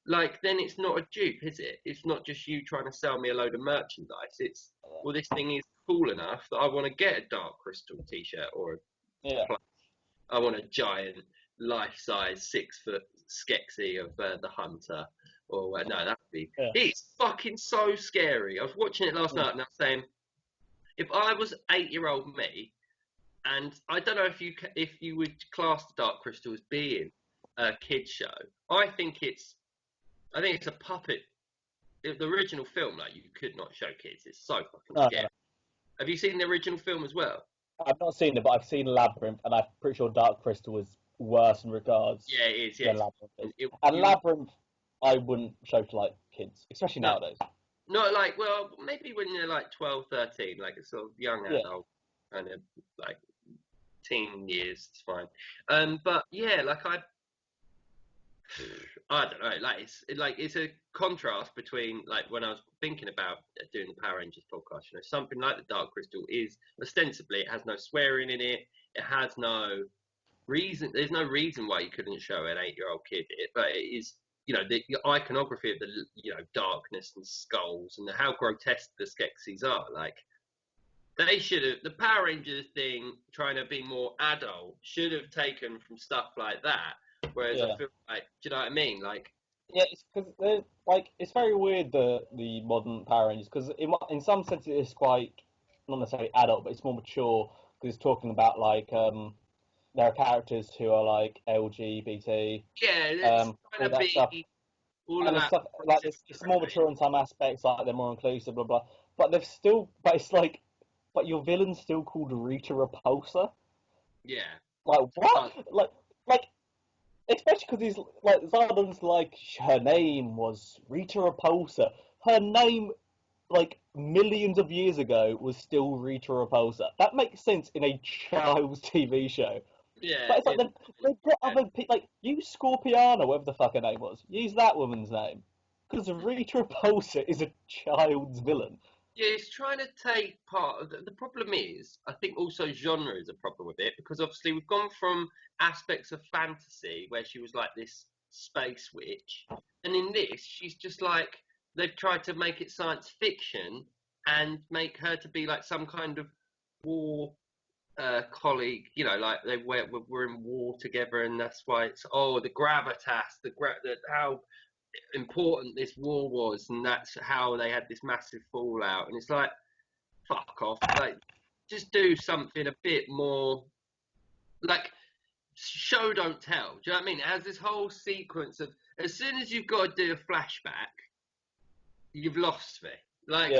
like then it's not a dupe, is it? It's not just you trying to sell me a load of merchandise. It's, well, this thing is cool enough that I want to get a Dark Crystal t-shirt or Yeah. I want a giant life-size 6 foot Skeksis of the Hunter. Or no, that'd be. Yeah. It's fucking so scary. I was watching it last night and I was saying, if I was 8-year-old me, and I don't know if you would class the Dark Crystal as being a kids show. I think it's a puppet. The original film, like, you could not show kids. It's so fucking No, scary. no. Have you seen the original film as well? I've not seen it, but I've seen Labyrinth, and I'm pretty sure Dark Crystal was worse in regards Yeah, it is. Yeah, than Labyrinth is. And Labyrinth, I wouldn't show to like kids, especially No. nowadays. Not like, well, maybe when you're like 12, 13, like a sort of young Yeah. adult, kind of like teen years, it's fine. But yeah, like I don't know, like it's a contrast between, like, when I was thinking about doing the Power Rangers podcast, something like the Dark Crystal is ostensibly, it has no swearing in it, it has no reason, there's no reason why you couldn't show an 8-year-old kid it, but it is, the iconography of the, darkness and skulls and how grotesque the Skeksis are. Like, they should have, the Power Rangers thing, trying to be more adult, should have taken from stuff like that. Whereas I feel like, do you know what I mean? Like, yeah, it's because like it's very weird the modern Power Rangers because in some sense it is quite not necessarily adult, but it's more mature because it's talking about like there are characters who are like LGBT, yeah, it's all trying to that stuff. be all And of it's that. stuff like it's more mature in some aspects, like they're more inclusive, blah blah. But they've still, but it's like, but your villain's still called Rita Repulsa. Yeah. Like what? Like, especially because he's like Zardon's like her name was Rita Repulsa. Her name, like millions of years ago, was still Rita Repulsa. That makes sense in a child's TV show. Yeah. But it's like they've got other people, like, use Scorpiana, whatever the fuck her name was. Use that woman's name. Because Rita Repulsa is a child's villain. Yeah, it's trying to take part of the problem is, I think also genre is a problem with it because obviously we've gone from aspects of fantasy where she was like this space witch, and in this she's just like, they've tried to make it science fiction and make her to be like some kind of war colleague, like we're in war together, and that's why it's, oh, the gravitas, how important this war was, and that's how they had this massive fallout. And it's like, fuck off, like, just do something a bit more, like, show don't tell. Do you know what I mean? It has this whole sequence of, as soon as you've got to do a flashback, you've lost me. Like,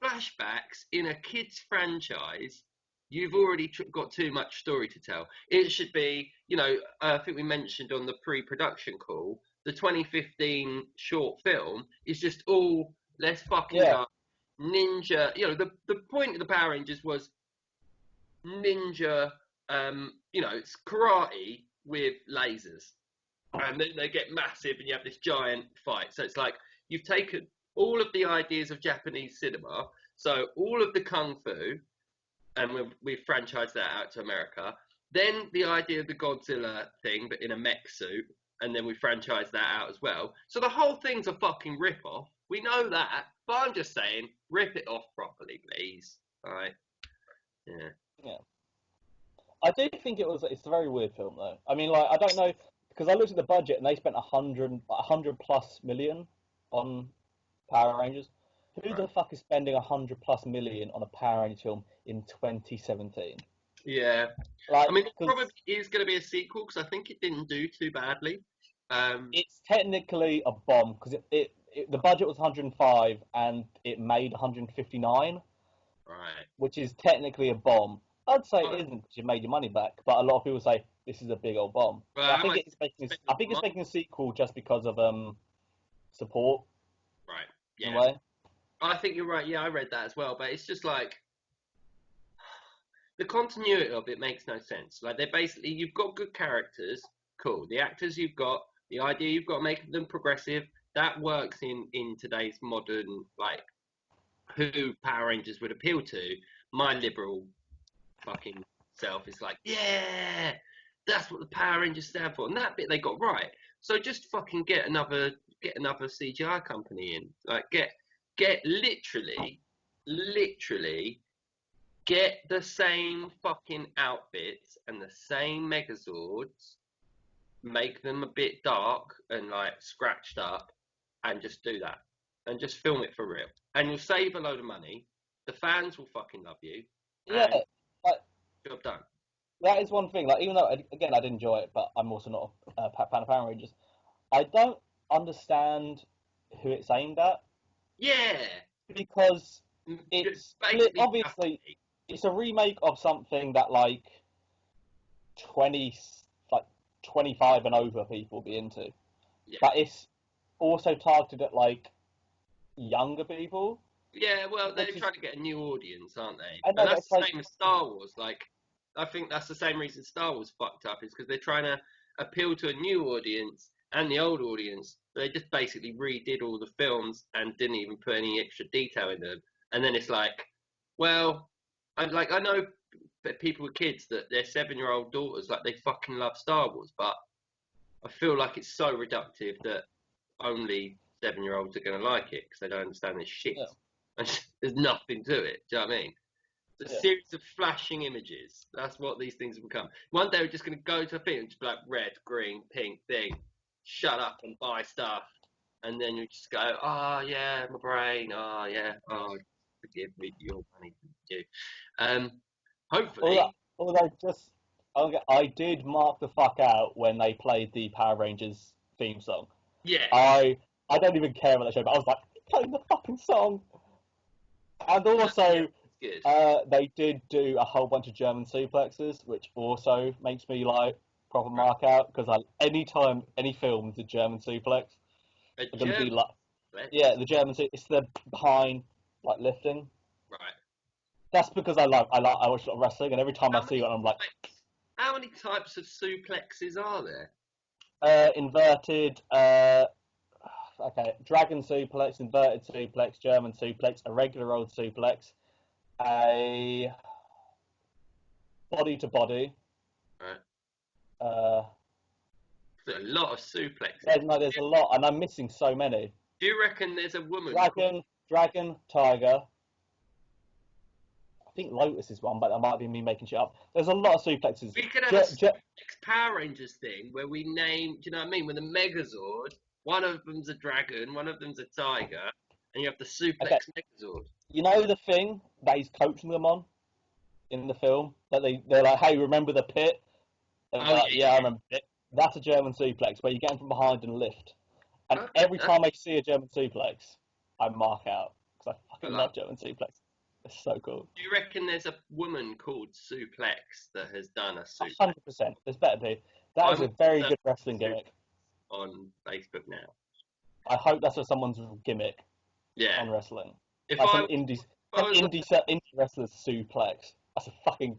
flashbacks in a kids franchise, you've already got too much story to tell. It should be, I think we mentioned on the pre-production call, the 2015 short film is just all, let's fucking go ninja. The point of the Power Rangers was ninja. It's karate with lasers, and then they get massive, and you have this giant fight. So it's like you've taken all of the ideas of Japanese cinema, so all of the kung fu, and we've franchised that out to America. Then the idea of the Godzilla thing, but in a mech suit, and then we franchised that out as well. So the whole thing's a fucking rip-off. We know that, but I'm just saying, rip it off properly, please. All right? Yeah. I do think it's a very weird film, though. I mean, like, I don't know, because I looked at the budget, and they spent 100 plus million on Power Rangers. Who Right. the fuck is spending 100+ million on a Power Rangers film in 2017? Yeah. I Like, mean, it probably because is going to be a sequel because I think it didn't do too badly. it's technically a bomb because the budget was 105 and it made 159, Right. which is technically a bomb. I'd say it Oh, isn't because you made your money back, but a lot of people say this is a big old bomb. well, But how much spent I on think it's Marvel? making a sequel just because of support Right. in a Yeah. way. I think you're right. Yeah, I read that as well. But it's just like the continuity of it makes no sense. Like they're basically you've got good characters, cool. The actors you've got, the idea you've got making them progressive, that works in today's modern like who Power Rangers would appeal to. My liberal fucking self is like, yeah, that's what the Power Rangers stand for, and that bit they got right. So just fucking get another CGI company in, like get literally get the same fucking outfits and the same Megazords, make them a bit dark and like scratched up, and just do that, and just film it for real, and you'll save a load of money. The fans will fucking love you, Yeah, and like job done. that is one thing. Like even though again I did enjoy it, but I'm also not a fan of Power Rangers. I don't understand who it's aimed at Yeah, because just it's basically obviously it's a remake of something that like 20 like 25 and over people be into, yeah, but it's also targeted at like younger people, yeah. Well, they're which is trying to get a new audience, aren't they? I And know, but that's it's the like same as Star Wars. Like, I think that's the same reason Star Wars fucked up is because they're trying to appeal to a new audience and the old audience. They just basically redid all the films and didn't even put any extra detail in them. And then it's like, well, I know people with kids that their 7-year-old daughters like they fucking love Star Wars, but I feel like it's so reductive that only 7-year-olds are going to like it because they don't understand this shit. yeah, There's nothing to it. Do you know what I mean? It's a yeah. series of flashing images. That's what these things have become. One day we're just going to go to a thing and just be like red, green, pink thing. Shut up and buy stuff. And then you just go, oh yeah, my brain. Oh yeah. Oh, forgive me for your money. Thank you. Um, Although, hopefully, although just okay, I did mark the fuck out when they played the Power Rangers theme song. yeah, I don't even care about the show, but I was like playing the fucking song. And yeah, also, good. they did do a whole bunch of German suplexes, which also makes me like proper Right. mark out because anytime any film with a German suplex, A are going to be German like, flex. yeah, the German it's the behind like lifting. Right. That's because I watch a lot of wrestling, and every time I How see many one, I'm like, how many types of suplexes are there? inverted, okay, dragon suplex, inverted suplex, German suplex, a regular old suplex, a body to body. Right. Uh, There's a lot of suplexes. there's no, there's a lot, and I'm missing so many. Do you reckon there's a woman called? Dragon, tiger. I think Lotus is one, but that might be me making shit up. There's a lot of suplexes. We could have a suplex Power Rangers thing where we name. Do you know what I mean? With a Megazord, one of them's a dragon, one of them's a tiger, and you have the okay, suplex Megazord. you know the thing that he's coaching them on in the film that they're like, hey, remember the pit? And Oh like, yeah, yeah, I remember it. That's a German suplex where you get him from behind and lift. And yeah. Okay, every time I see a German suplex, I mark out because I I fucking like. love German suplex. It's so cool. Do you reckon there's a woman called Suplex that has done a suplex? 100%. There's better be. That is I'm a very gonna good wrestling search gimmick. on Facebook now. I hope that's someone's gimmick Yeah. on wrestling. If Like I some was, indie, if I some was indie wrestlers suplex. That's a fucking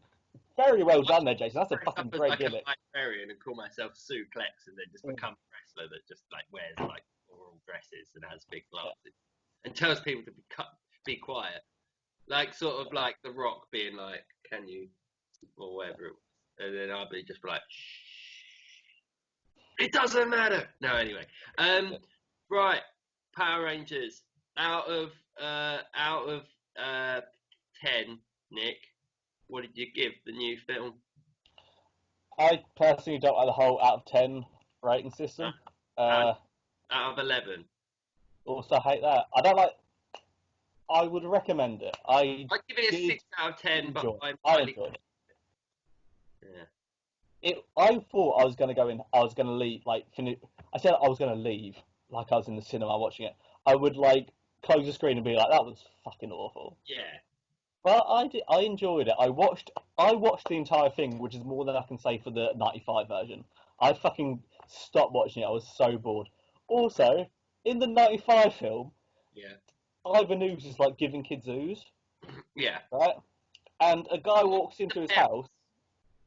very well I done there, Jason. That's a dress up fucking as great like a gimmick. librarian and call myself Suplex and then just Mm, become a wrestler that just like wears like floral dresses and has big yeah. glasses and tells people to be quiet. Like sort of like The Rock being like, "Can you?" or whatever it was, and then I'll be just like, "Shh, it doesn't matter." No, anyway. Yeah. Right, Power Rangers out of 10, Nick. What did you give the new film? I personally don't like the whole out of 10 rating Uh, system. out, Uh, out of 11. Also hate that. I don't like. I would recommend it. I I'd give it a did 6 out of 10, but enjoy it. I'm I highly. enjoyed it. Yeah. I thought I was gonna go in. I was gonna leave. Like finish. I said I was gonna leave. Like I was in the cinema watching it. I would like close the screen and be like, "That was fucking awful." Yeah. But I did. I enjoyed it. I watched. I watched the entire thing, which is more than I can say for the '95 version. I fucking stopped watching it. I was so bored. Also, in the '95 film, Yeah. Ivan Ooze is like giving kids ooze, Yeah. right? And a guy walks into his house.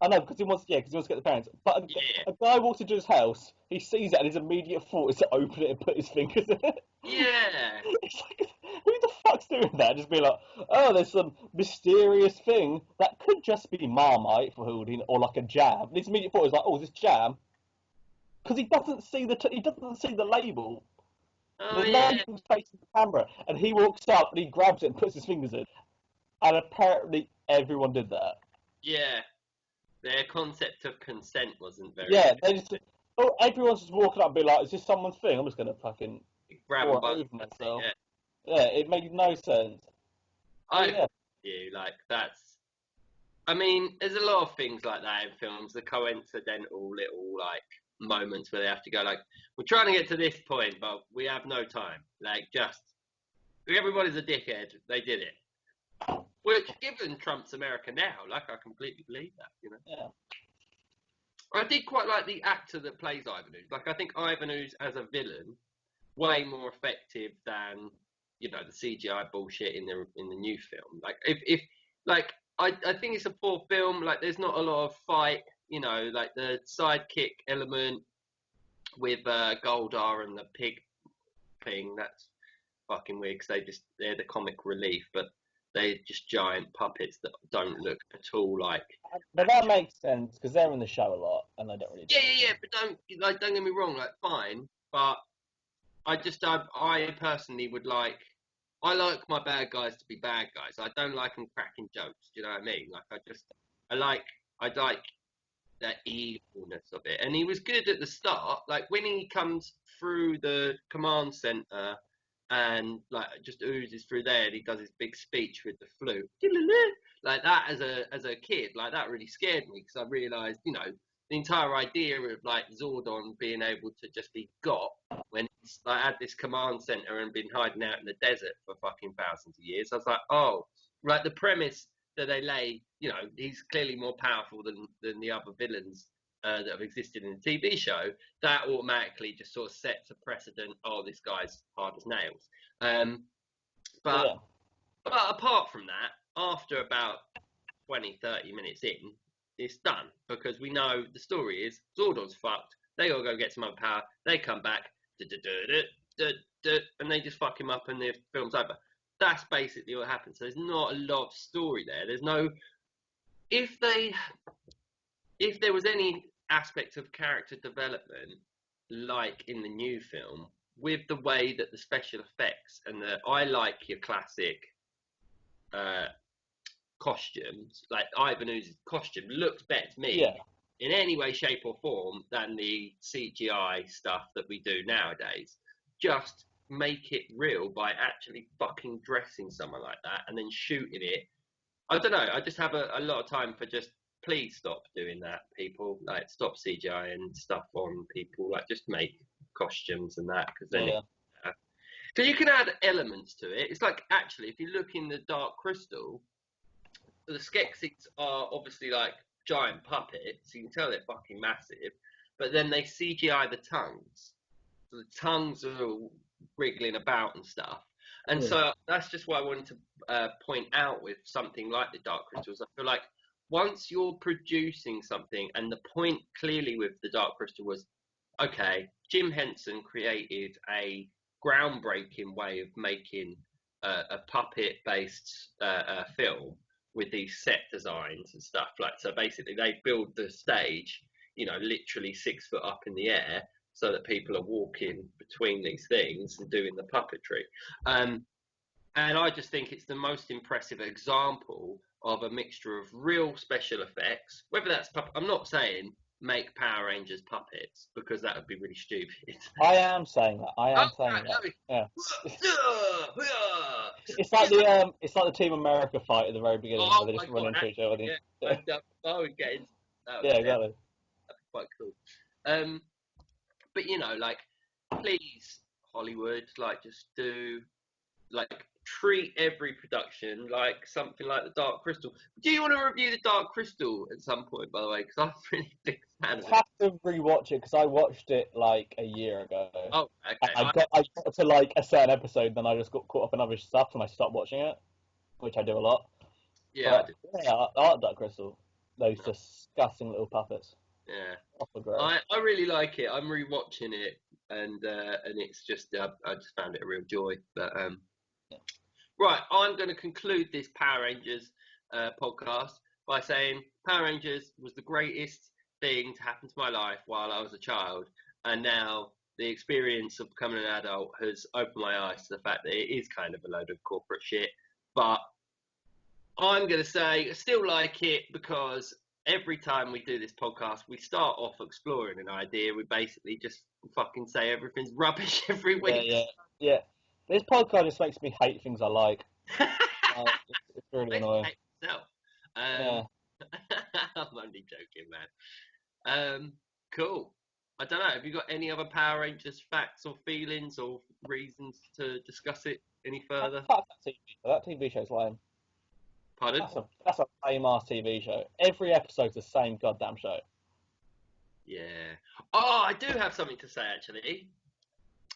I know because he wants, yeah, because he wants to get the parents. But Yeah. a guy walks into his house, he sees it, and his immediate thought is to open it and put his fingers in it. Yeah. It's like, who the fuck's doing that? Just be like, oh, there's some mysterious thing that could just be Marmite for holding, or like a jam. And his immediate thought is like, oh, is this jam? Because he doesn't see the label. Oh The yeah. label's facing the camera, and he walks up and he grabs it and puts his fingers in. And apparently everyone did that. Yeah. Their concept of consent wasn't very Yeah, they just everyone's just walking up and be like, "Is this someone's thing?" I'm just gonna fucking grab pour them it by the over pussy. myself. Yeah. Yeah, it made no sense. I But agree yeah, with you. Like that's. I mean, there's a lot of things like that in films. The coincidental little like moments where they have to go like, we're trying to get to this point, but we have no time. Like just everybody's a dickhead. They did it. Which, given Trump's America now, like I completely believe that. You know. yeah, I did quite like the actor that plays Ivan Ooze. Like I think Ivan Ooze as a villain way more effective than the CGI bullshit in the new film. Like if like I think it's a poor film. Like there's not a lot of fight. Like the sidekick element with Goldar and the pig thing. That's fucking weird because they're the comic relief, but they're just giant puppets that don't look at all like. but that makes sense because they're in the show a lot and they don't really do Yeah, yeah, yeah. anything. But don't get me wrong. Like fine, but I personally would like. I like my bad guys to be bad guys. I don't like them cracking jokes. Do you know what I mean? Like I like that evilness of it. And he was good at the start. Like when he comes through the command center and like just oozes through there, and he does his big speech with the flute, like that as a kid, like that really scared me because I realised, the entire idea of like Zordon being able to just be got when he's like had this command center and been hiding out in the desert for fucking thousands of years. I was like, oh, like the premise that they lay, he's clearly more powerful than the other villains that have existed in the TV show. That automatically just sort of sets a precedent. Oh, this guy's hard as nails. Um, but Yeah, but apart from that, after about 20, 30 minutes in, it's done because we know the story is Zordon's fucked. They all go get some other power. They come back, and they just fuck him up, and the film's over. That's basically what happens. So there's not a lot of story there. There's no if they if there was any aspect of character development like in the new film with the way that the special effects and I like your classic uh, costumes, like Ivan Ooze's costume looks better to me yeah, in any way, shape, or form than the CGI stuff that we do nowadays. Just make it real by actually fucking dressing someone like that and then shooting it. I don't know. I just have a lot of time for just please stop doing that, people. Like stop CGI and stuff on people. Like just make costumes and that because then yeah, so you can add elements to it. It's like actually, if you look in the Dark Crystal, the Skeksis are obviously like giant puppets. You can tell they're fucking massive, but then they CGI the tongues, so the tongues are all wriggling about and stuff. And yeah, so that's just what I wanted to point out with something like the Dark Crystals. I feel like once you're producing something, and the point clearly with the Dark Crystal was, okay, Jim Henson created a groundbreaking way of making a puppet-based film with these set designs and stuff. Like, so basically, they build the stage, literally 6 foot up in the air, so that people are walking between these things and doing the puppetry. Um, and I just think it's the most impressive example of a mixture of real special effects. Whether that's I'm not saying make Power Rangers puppets because that would be really stupid. I am saying that. I am Oh, saying right, that. Yeah. no. It's like the Team America fight at the very beginning Oh where they my just run god, into each other. yeah. Yeah, And I would get into that. yeah, exactly. That'd be quite cool. But you know, like, please, Hollywood, like, just do, like, treat every production like something like the Dark Crystal. Do you want to review the Dark Crystal at some point, by the way? Because I'm a really big fan of I'd it. have to rewatch it because I watched it like a year ago. Oh, okay. I got to like a certain episode, then I just got caught up in other stuff and I stopped watching it, which I do a lot. Yeah, I But do. yeah, I like Dark Crystal. Those disgusting little puppets. Yeah. Proper gross. I really like it. I'm rewatching it, and it's just I just found it a real joy. But Yeah. right, I'm going to conclude this Power Rangers podcast by saying Power Rangers was the greatest thing to happen to my life while I was a child, and now the experience of becoming an adult has opened my eyes to the fact that it is kind of a load of corporate shit. But I'm going to say I still like it because every time we do this podcast, we start off exploring an idea. We basically just fucking say everything's rubbish every Yeah, week. yeah. This podcast just makes me hate things I like. It's really Makes me annoying. hate myself. Yeah. I'm only joking, man. Cool. I don't know. Have you got any other Power Rangers facts or feelings or reasons to discuss it any further? Fuck that TV show. That TV show's lame. Pardon? That's a lame ass TV show. Every episode's the same goddamn show. Yeah. Oh, I do have something to say actually.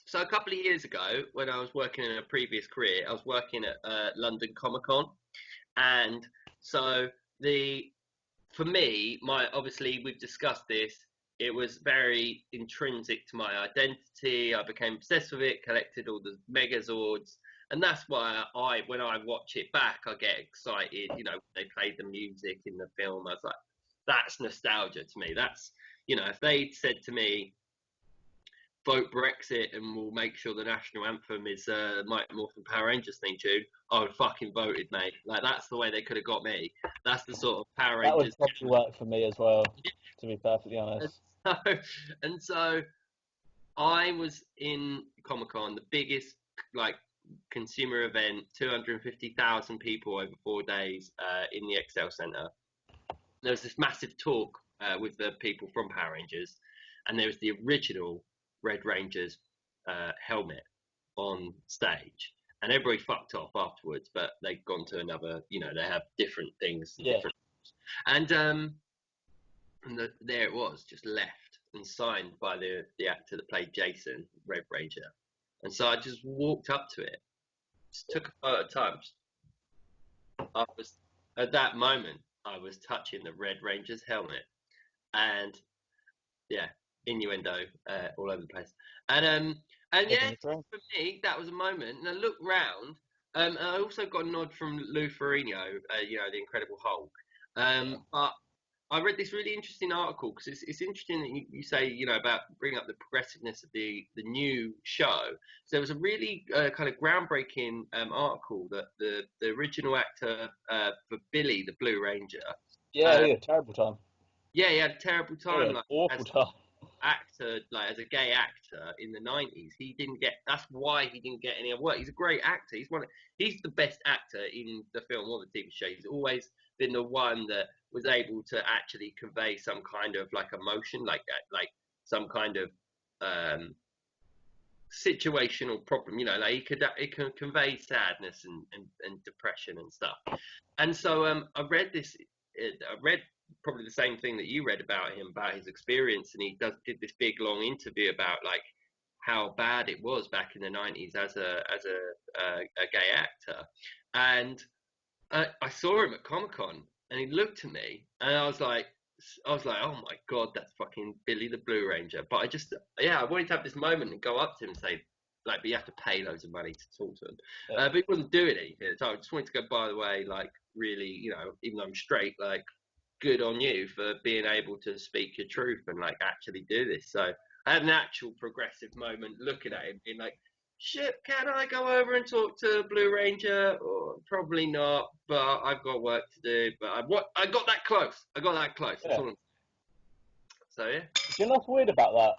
So a couple of years ago, when I was working in a previous career, I was working at London Comic Con, and so for me, obviously we've discussed this. It was very intrinsic to my identity. I became obsessed with it, collected all the Megazords, and that's why when I watch it back, I get excited. You know, they played the music in the film. I was like, that's nostalgia to me. That's, you know, if they'd said to me, vote Brexit and we'll make sure the national anthem is Mighty Morphin Power Rangers theme tune, I would fucking voted, mate. Like, that's the way they could have got me. That's the sort of Power That would Rangers. probably work for me as well, to be perfectly honest. And so I was in Comic Con, the biggest like consumer event, 250,000 people over 4 days in the Excel Centre. There was this massive talk with the people from Power Rangers, and there was the original Red Ranger's helmet on stage, and everybody fucked off afterwards. But they'd gone to another, you know, they have different things, different, and there it was, just left and signed by the actor that played Jason, Red Ranger. And so I just walked up to it, just took a photo at times. At that moment, I was touching the Red Ranger's helmet, and yeah, innuendo all over the place. And yeah, for me, that was a moment. And I looked round, and I also got a nod from Lou Ferrigno, you know, the Incredible Hulk. But I read this really interesting article because it's interesting that you say, you know, about bringing up the progressiveness of the new show. So there was a really kind of groundbreaking article that the original actor for Billy the Blue Ranger. Yeah, he had a terrible time. Yeah, he had a terrible time. Like, awful time. Actor, like as a gay actor in the 90s, he didn't get. That's why he didn't get any work. He's a great actor. He's the best actor in the film or the TV show. He's always been the one that was able to actually convey some kind of like emotion, like some kind of situational problem. You know, like it can convey sadness and depression and stuff. And so I read probably the same thing that you read about him, about his experience, and he did this big long interview about like how bad it was back in the 90s as a gay actor. And I saw him at Comic-Con, and he looked at me, and I was like, oh my god, that's fucking Billy the Blue Ranger. But I wanted to have this moment and go up to him and say, like, but you have to pay loads of money to talk to him. But he wasn't doing anything. So I just wanted to go, by the way, like, really, you know, even though I'm straight, like, good on you for being able to speak your truth and like actually do this. So I had an actual progressive moment looking at him being like, shit, can I go over and talk to Blue Ranger? Or probably not, but I've got work to do. But I got that close. That's all I'm saying. So yeah. Do you know what's weird about that?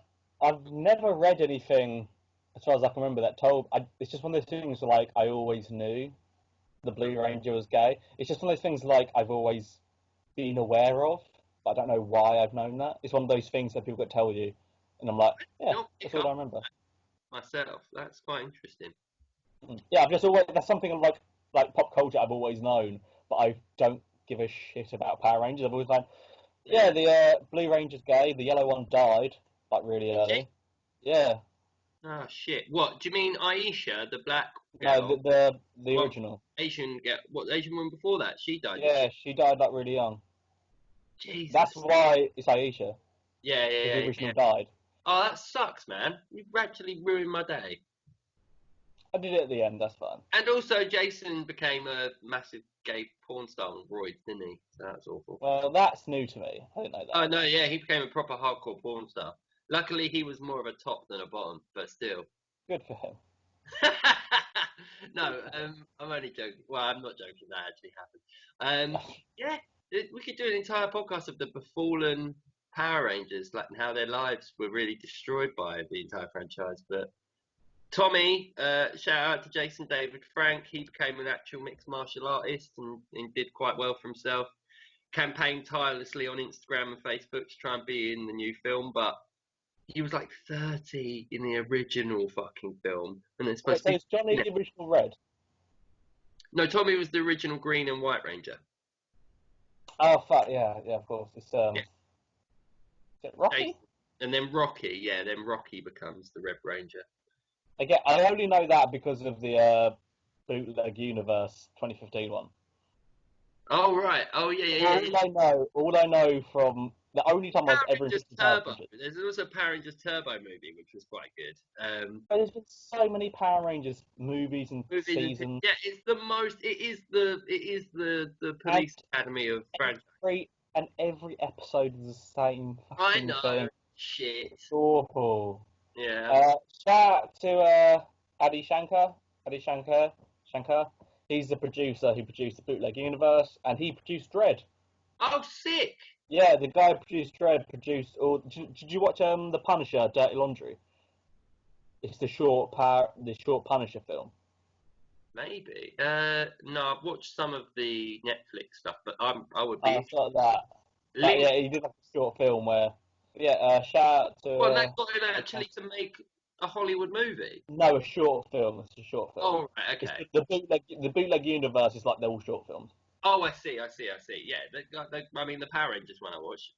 I've never read anything, as far as I can remember, that told. It's just one of those things like I always knew the Blue Ranger was gay. It's just one of those things like I've always been aware of, but I don't know why I've known that. It's one of those things that people could tell you, and I'm like, yeah, Not that's pick all I up remember. myself. That's quite interesting. Yeah, I've just always that's something like pop culture I've always known, but I don't give a shit about Power Rangers. I've always like, yeah, Yeah. the Blue Ranger's gay. The yellow one died like really Did she? early. Yeah, Oh shit. What do you mean, Aisha, the black no, girl, the one original. Asian girl? What the Asian one before that? She died, did she? Yeah, she died like really young. That's Jesus. why it's Aisha, Yeah, yeah, because the yeah, yeah. original died. Oh, that sucks, man. You've actually ruined my day. I did it at the end. That's fine. And also, Jason became a massive gay porn star on roids, didn't he? So that's awful. Well, that's new to me. I didn't know Oh that. no, yeah, he became a proper hardcore porn star. Luckily, he was more of a top than a bottom, but still. Good for him. No, I'm only joking. Well, I'm not joking. That actually happened. Yeah, we could do an entire podcast of the befallen Power Rangers, like and how their lives were really destroyed by the entire franchise. But Tommy, shout out to Jason David Frank. He became an actual mixed martial artist and did quite well for himself. Campaigned tirelessly on Instagram and Facebook to try and be in the new film, but he was like 30 in the original fucking film, and it's Wait, supposed to so be. is Johnny the original Red? No, Tommy was the original Green and White Ranger. Oh fuck yeah, yeah, of course. It's Yeah, is it Rocky? Jason. And then Rocky, yeah, then Rocky becomes the Red Ranger. Again, I only know that because of the Bootleg Universe 2015 one. Oh right, oh yeah, yeah, yeah, yeah. All I know from the only time I was Power ever Rangers interested in Power Turbo. Rangers. There's also a Power Rangers Turbo movie, which was quite good. But there's been so many Power Rangers movies and Movies and seasons, yeah, it's the most. It is the and police academy of franchise. every episode is the same I fucking know, thing. shit. It's awful. Yeah. Shout out to Adi Shankar. Adi Shankar. Shankar. He's the producer who produced the Bootleg Universe, and he produced Dread. Oh, sick. Yeah, the guy who produced Dread produced. Or did you watch the Punisher, Dirty Laundry? It's the short Punisher film. Maybe. No, I've watched some of the Netflix stuff, but I would be It's like that. But link. yeah, he did like a short film where. Yeah, shout out to. Well, that got him actually to make a Hollywood movie. No, a short film. It's a short film. Oh, right, It's okay. the bootleg universe is like they're all short films. Oh, I see. Yeah, I mean, the Power Rangers one I watched,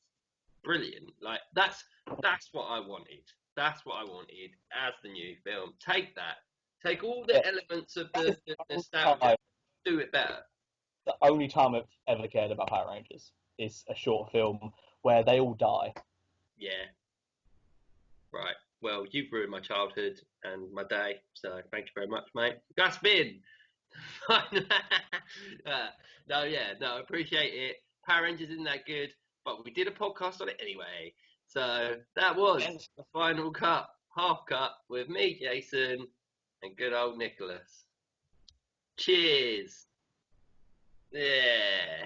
brilliant. Like that's what I wanted. That's what I wanted as the new film. Take that. Take all the Yeah, elements of that is the the only nostalgia. time, Do it better. the only time I've ever cared about Power Rangers is a short film where they all die. Yeah. Right. Well, you've ruined my childhood and my day, so thank you very much, mate. That's been. No, yeah, no, appreciate it. Power Rangers isn't that good, but we did a podcast on it anyway. So that was Hence the final cut, half cut with me, Jason, and good old Nicholas. Cheers. Yeah.